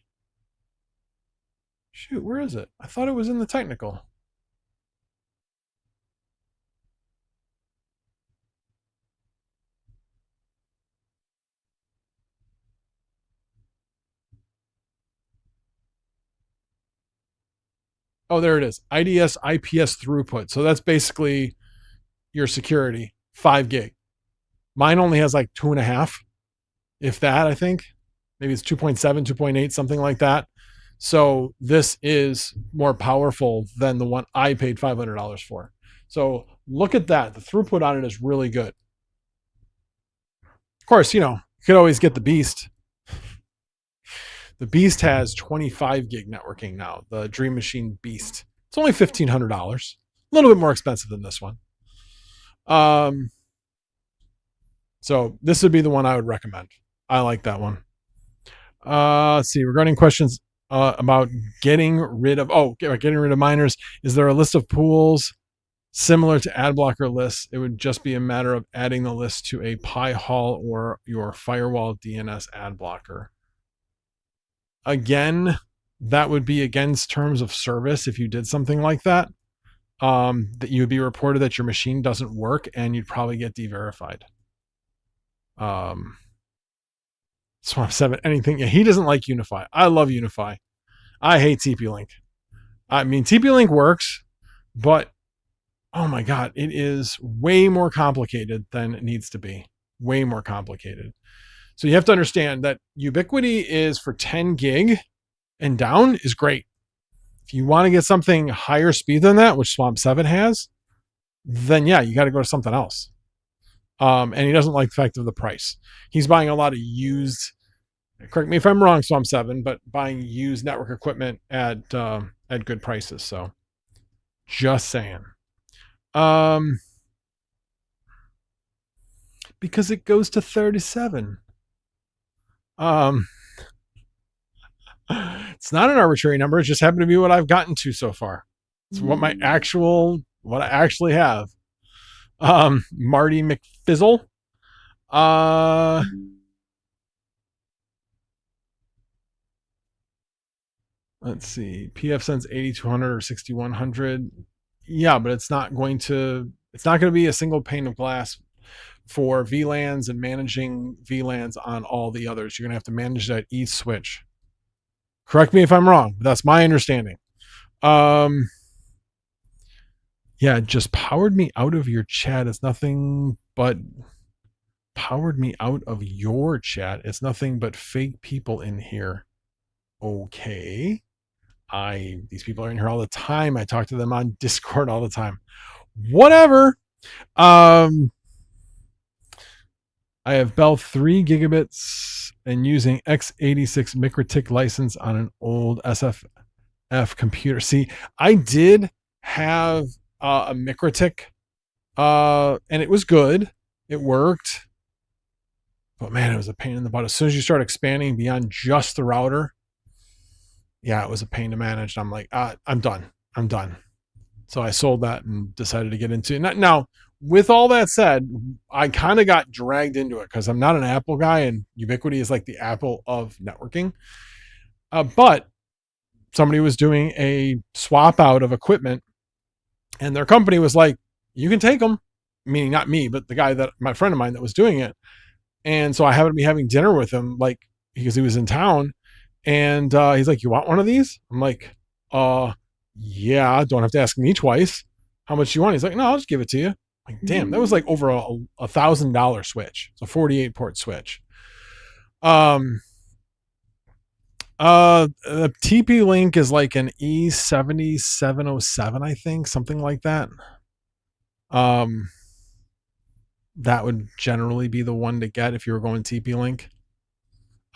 Shoot, where is it? I thought it was in the technical. Oh, there it is. IDS IPS throughput. So that's basically your security, 5 gig. Mine only has like 2.5, if that, I think. Maybe it's 2.7, 2.8, something like that. So this is more powerful than the one I paid $500 for. So look at that. The throughput on it is really good. Of course, you could always get the Beast. The Beast has 25 gig networking now, the Dream Machine Beast. It's only $1,500, a little bit more expensive than this one. So this would be the one I would recommend. I like that one. Let's see. Regarding questions about getting rid of miners, is there a list of pools similar to ad blocker lists? It would just be a matter of adding the list to a Pi-hole or your firewall DNS ad blocker. Again, that would be against terms of service if you did something like that. That you would be reported that your machine doesn't work, and you'd probably get de-verified. Swamp 7, anything. Yeah, he doesn't like Unify. I love Unify. I hate TP-Link. I mean, TP-Link works, but oh my God, it is way more complicated than it needs to be. Way more complicated. So you have to understand that Ubiquity is for 10 gig and down is great. If you want to get something higher speed than that, which Swamp 7 has, then yeah, you got to go to something else. And he doesn't like the fact of the price. He's buying a lot of used, correct me if I'm wrong, Swamp 7, but buying used network equipment at good prices. So just saying. Because it goes to 37. It's not an arbitrary number. It just happened to be what I've gotten to so far. It's what I actually have. Marty McFizzle. Let's see. PF sends 8200 or 6100. Yeah, but it's not going to be a single pane of glass for VLANs and managing VLANs on all the others. You're going to have to manage that each switch. Correct me if I'm wrong, but that's my understanding. Yeah, it just powered me out of your chat. It's nothing but powered me out of your chat. It's nothing but fake people in here. Okay. These people are in here all the time. I talk to them on Discord all the time. Whatever. I have Bell 3 gigabits and using x86 MikroTik license on an old SFF computer. See, I did have a MikroTik, and it was good. It worked. But man, it was a pain in the butt. As soon as you start expanding beyond just the router, yeah, it was a pain to manage. I'm like, I'm done. So I sold that and decided to get into it. Now, with all that said, I kind of got dragged into it because I'm not an Apple guy, and Ubiquity is like the Apple of networking. But somebody was doing a swap out of equipment, and their company was like, you can take them, meaning not me, but the guy my friend of mine that was doing it. And so I happened to be having dinner with him, like, because he was in town, and he's like, you want one of these? I'm like, yeah, don't have to ask me twice. How much you want? He's like, no, I'll just give it to you. I'm like, damn, that was like over a $1,000 switch. It's a 48 port switch. The TP Link is like an E7707, I think, something like that. That would generally be the one to get if you were going TP Link.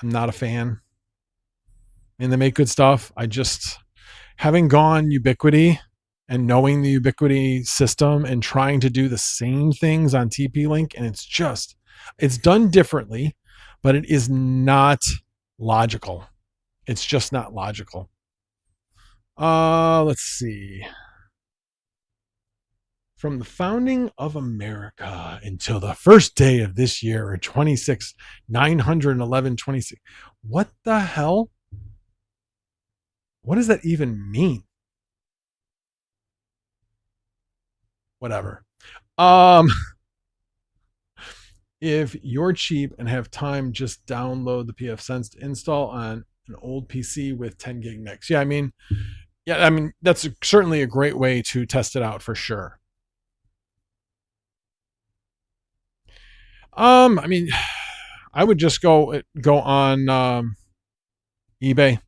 I'm not a fan. And they make good stuff. I just, having gone Ubiquity and knowing the Ubiquity system and trying to do the same things on TP Link, and it's done differently, but it is not logical. It's just not logical. Let's see. From the founding of America until the first day of this year, 911-26. What the hell? What does that even mean? Whatever. If you're cheap and have time, just download the pfSense to install on an old PC with 10 gig NICs. Yeah, I mean, that's certainly a great way to test it out for sure. I mean, I would just go on eBay,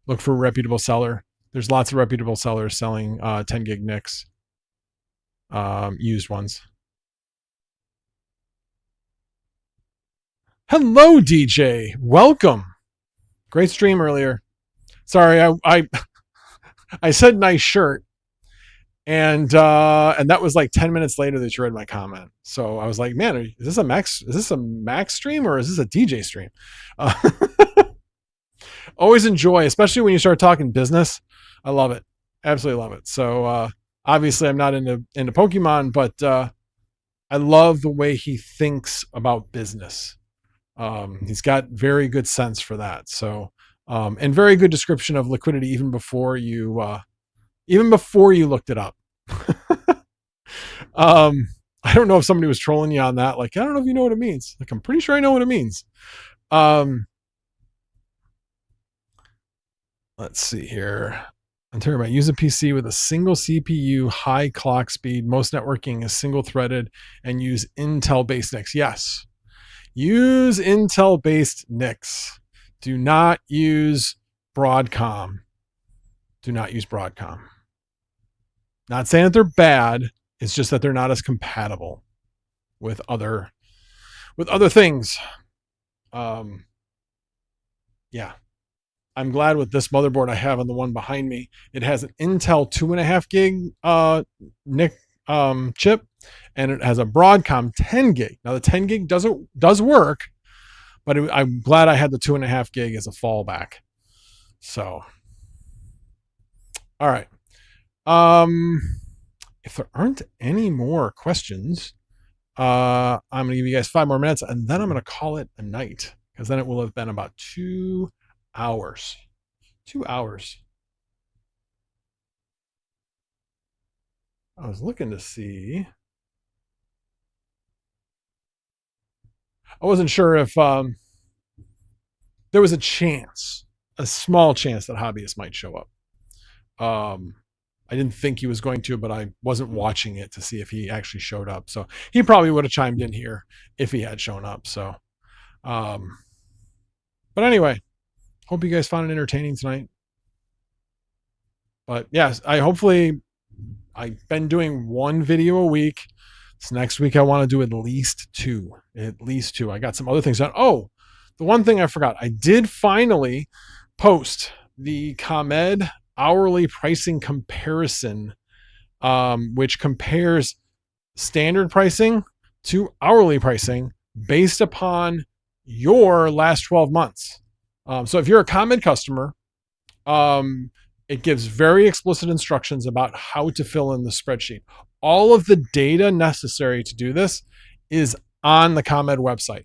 look for a reputable seller. There's lots of reputable sellers selling 10 gig NICs, used ones. Hello, DJ. Welcome. Great stream earlier. Sorry, I said nice shirt, and that was like 10 minutes later that you read my comment. So I was like, man, is this a Mac stream or is this a DJ stream? always enjoy, especially when you start talking business. I love it. Absolutely love it. So obviously I'm not into Pokemon, but I love the way he thinks about business. He's got very good sense for that. So and very good description of liquidity even before you looked it up. I don't know if somebody was trolling you on that. Like, I don't know if you know what it means. Like, I'm pretty sure I know what it means. Let's see here. I'm talking about use a PC with a single CPU, high clock speed, most networking is single threaded, and use Intel based NICs. Yes. Use Intel based NICs. Do not use Broadcom. Do not use Broadcom. Not saying that they're bad. It's just that they're not as compatible with other things. Yeah. I'm glad with this motherboard I have on the one behind me. It has an Intel 2.5 gig NIC chip, and it has a Broadcom 10 gig. Now the 10 gig does work, but I'm glad I had the 2.5 gig as a fallback. So, all right. If there aren't any more questions, I'm going to give you guys 5 more minutes, and then I'm going to call it a night, because then it will have been about 2 hours. 2 hours. I was looking to see. I wasn't sure if there was a small chance that Hobbyist might show up. I didn't think he was going to, but I wasn't watching it to see if he actually showed up. So he probably would have chimed in here if he had shown up. So, but anyway, hope you guys found it entertaining tonight. But yes, I've been doing 1 video a week. This next week I want to do at least 2. At least 2. I got some other things done. Oh, the one thing I forgot. I did finally post the ComEd hourly pricing comparison, which compares standard pricing to hourly pricing based upon your last 12 months. So if you're a ComEd customer, it gives very explicit instructions about how to fill in the spreadsheet. All of the data necessary to do this is on the ComEd website.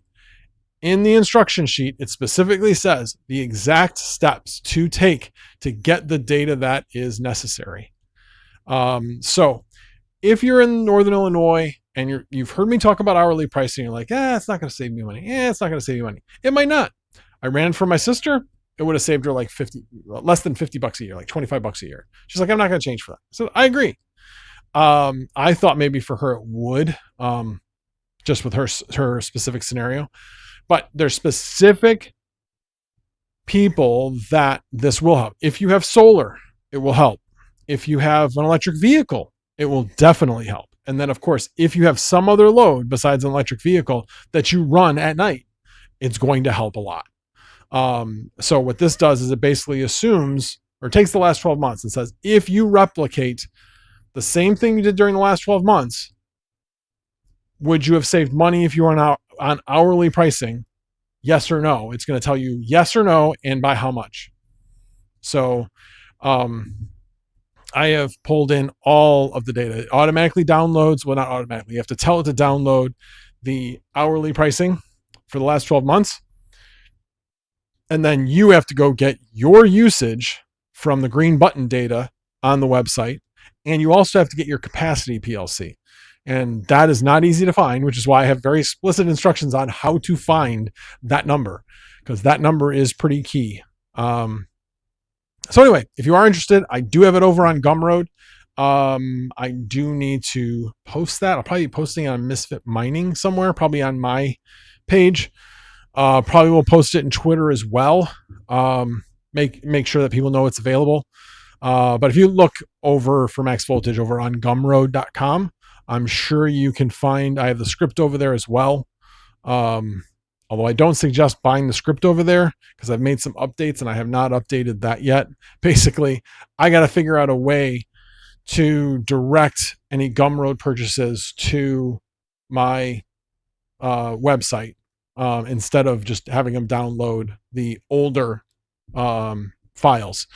In the instruction sheet, it specifically says the exact steps to take to get the data that is necessary. So if you're in Northern Illinois and you've heard me talk about hourly pricing, you're like, it's not going to save me money. It's not going to save you money. It might not. I ran for my sister. It would have saved her like less than $50 a year, like $25 a year. She's like, I'm not going to change for that. So I agree. I thought maybe for her it would, just with her specific scenario. But there's specific people that this will help. If you have solar, it will help. If you have an electric vehicle, it will definitely help. And then, of course, if you have some other load besides an electric vehicle that you run at night, it's going to help a lot. So what this does is it basically assumes or takes the last 12 months and says, if you replicate the same thing you did during the last 12 months, would you have saved money if you were on hourly pricing? Yes or no. It's going to tell you yes or no and by how much. So I have pulled in all of the data. It automatically downloads. Well, not automatically. You have to tell it to download the hourly pricing for the last 12 months. And then you have to go get your usage from the green button data on the website. And you also have to get your capacity PLC. And that is not easy to find, which is why I have very explicit instructions on how to find that number, because that number is pretty key. So anyway, if you are interested, I do have it over on Gumroad. I do need to post that. I'll probably be posting on Misfit Mining somewhere, probably on my page. Probably will post it in Twitter as well. Make sure that people know it's available. But if you look over for Max Voltage over on gumroad.com, I'm sure you can find, I have the script over there as well. Although I don't suggest buying the script over there because I've made some updates and I have not updated that yet. Basically, I got to figure out a way to direct any Gumroad purchases to my website instead of just having them download the older files.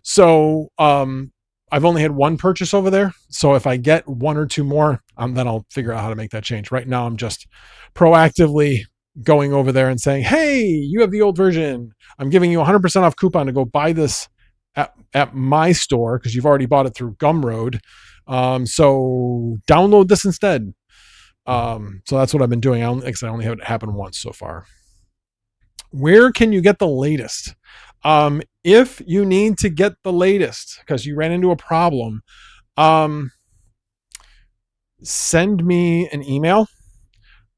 So I've only had one purchase over there. So if I get one or two more, then I'll figure out how to make that change. Right now, I'm just proactively going over there and saying, hey, you have the old version. I'm giving you 100% off coupon to go buy this at my store because you've already bought it through Gumroad. So download this instead. So that's what I've been doing. I only have it happen once so far. Where can you get the latest? If you need to get the latest because you ran into a problem, send me an email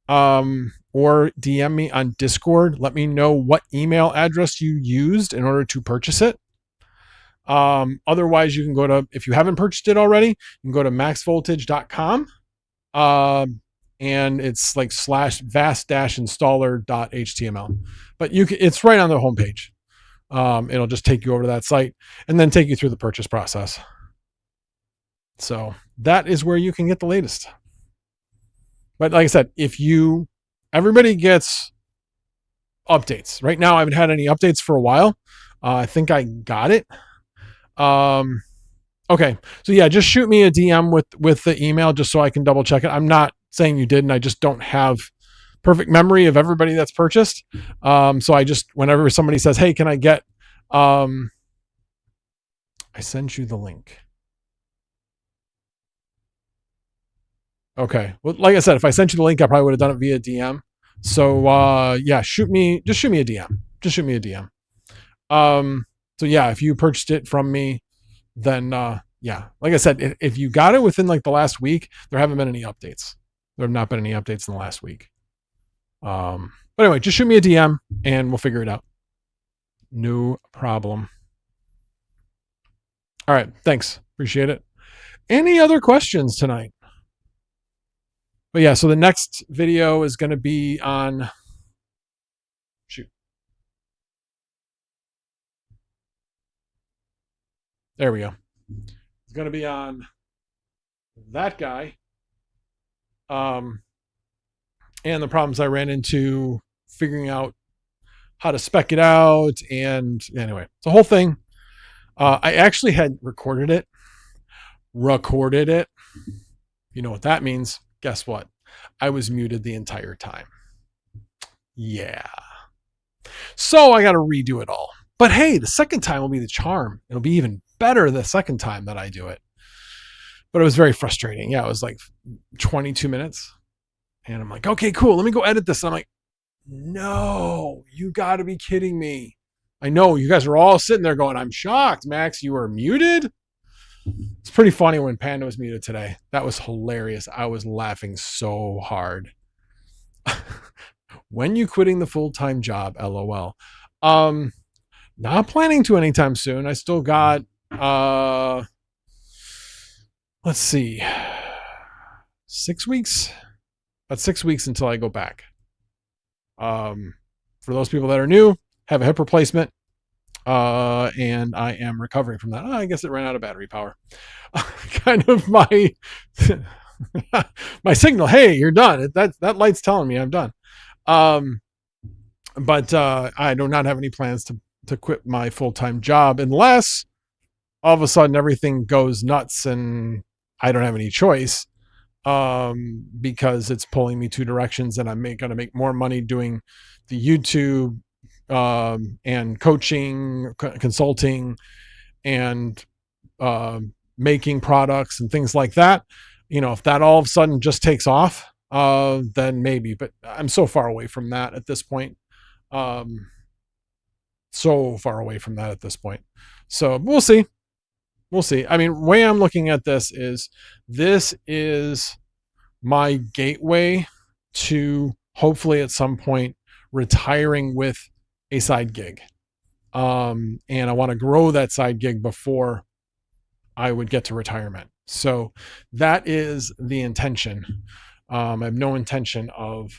or DM me on Discord. Let me know what email address you used in order to purchase it. Otherwise, you can go to, if you haven't purchased it already, you can go to maxvoltage.com. And it's like /vast-installer.html. But it's right on the homepage. It'll just take you over to that site and then take you through the purchase process. So that is where you can get the latest. But like I said, everybody gets updates. Right now, I haven't had any updates for a while. I think I got it. Okay. So yeah, just shoot me a DM with the email just so I can double check it. I'm not saying you didn't. I just don't have perfect memory of everybody that's purchased. So I just, whenever somebody says, hey, can I get, I sent you the link. Okay. Well, like I said, if I sent you the link, I probably would have done it via DM. So, yeah, just shoot me a DM. Just shoot me a DM. So yeah, if you purchased it from me, then, yeah, like I said, if you got it within like the last week, there haven't been any updates. There have not been any updates in the last week. But anyway, just shoot me a DM and we'll figure it out. No problem. All right. Thanks. Appreciate it. Any other questions tonight? But yeah, so the next video is going to be on, shoot. There we go. It's going to be on that guy. And the problems I ran into figuring out how to spec it out. And anyway, it's a whole thing. I actually had recorded it. You know what that means? Guess what? I was muted the entire time. Yeah. So I got to redo it all. But hey, the second time will be the charm. It'll be even better the second time that I do it. But it was very frustrating. Yeah, it was like 22 minutes. And I'm like, okay, cool. Let me go edit this. And I'm like, no, you got to be kidding me. I know you guys are all sitting there going, I'm shocked, Max, you were muted. It's pretty funny when Panda was muted today. That was hilarious. I was laughing so hard. When you quitting the full-time job? LOL. Not planning to anytime soon. I still got let's see, 6 weeks. About 6 weeks until I go back. For those people that are new, have a hip replacement. And I am recovering from that. I guess it ran out of battery power. Kind of my my signal. Hey, you're done. That light's telling me I'm done. But I do not have any plans to quit my full-time job unless all of a sudden everything goes nuts and I don't have any choice. Because it's pulling me two directions, and I'm going to make more money doing the YouTube and coaching, consulting, and making products and things like that. You know, if that all of a sudden just takes off, then maybe. But I'm so far away from that at this point. So far away from that at this point. So we'll see. We'll see. I mean, the way I'm looking at this is my gateway to hopefully at some point retiring with a side gig. And I want to grow that side gig before I would get to retirement. So that is the intention. I have no intention of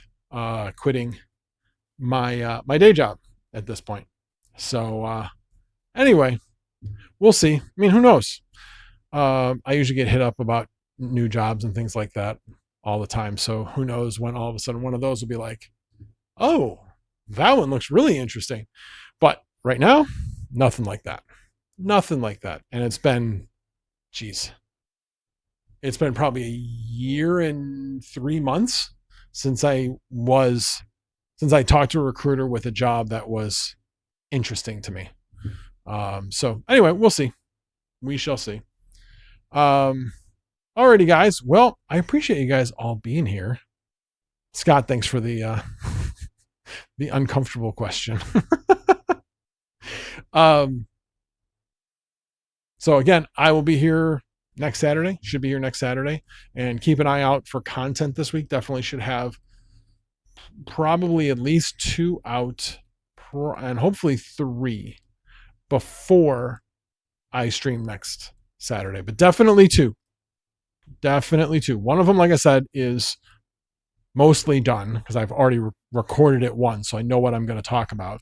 quitting my day job at this point. So anyway, we'll see. I mean, who knows? I usually get hit up about new jobs and things like that all the time. So who knows when all of a sudden one of those will be like, oh, that one looks really interesting. But right now, Nothing like that. Nothing like that. And it's been, geez, it's been probably a year and 3 months since I talked to a recruiter with a job that was interesting to me. So anyway, we'll see. We shall see. Alrighty, guys. Well, I appreciate you guys all being here. Scott, thanks for the the uncomfortable question. So again, I will be here next Saturday. Should be here next Saturday, and keep an eye out for content this week. Definitely should have probably at least 2 out, and hopefully 3 before I stream next Saturday. But definitely 2. Definitely 2. One of them, like I said, is mostly done because I've already recorded it once, so I know what I'm going to talk about.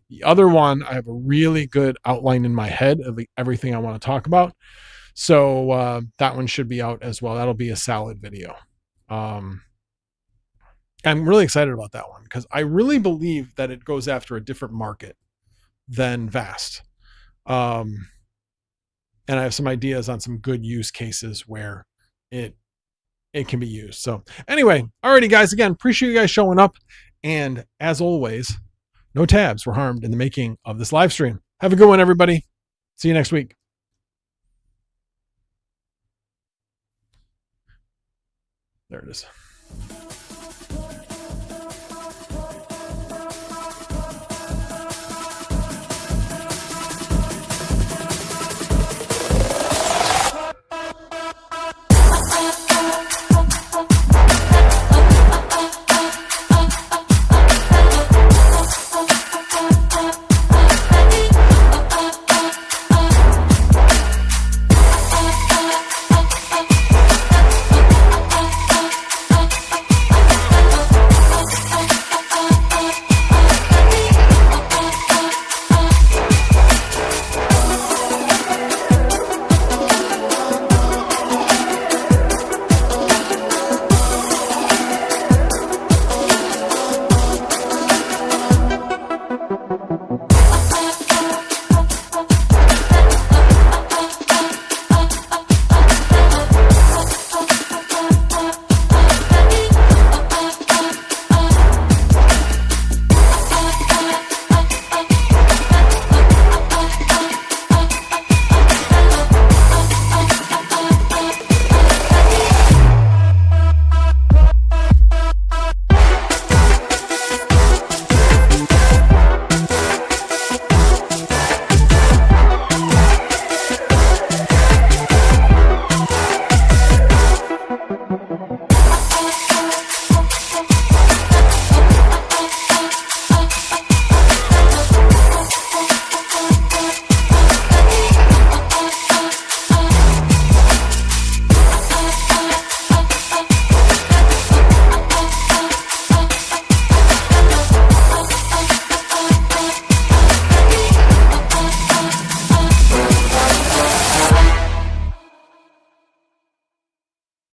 The other one, I have a really good outline in my head of everything I want to talk about. So that one should be out as well. That'll be a salad video. I'm really excited about that one because I really believe that it goes after a different market than Vast. And I have some ideas on some good use cases where it can be used. So anyway, alrighty, guys, again, appreciate you guys showing up. And as always, no tabs were harmed in the making of this live stream. Have a good one, everybody. See you next week. There it is.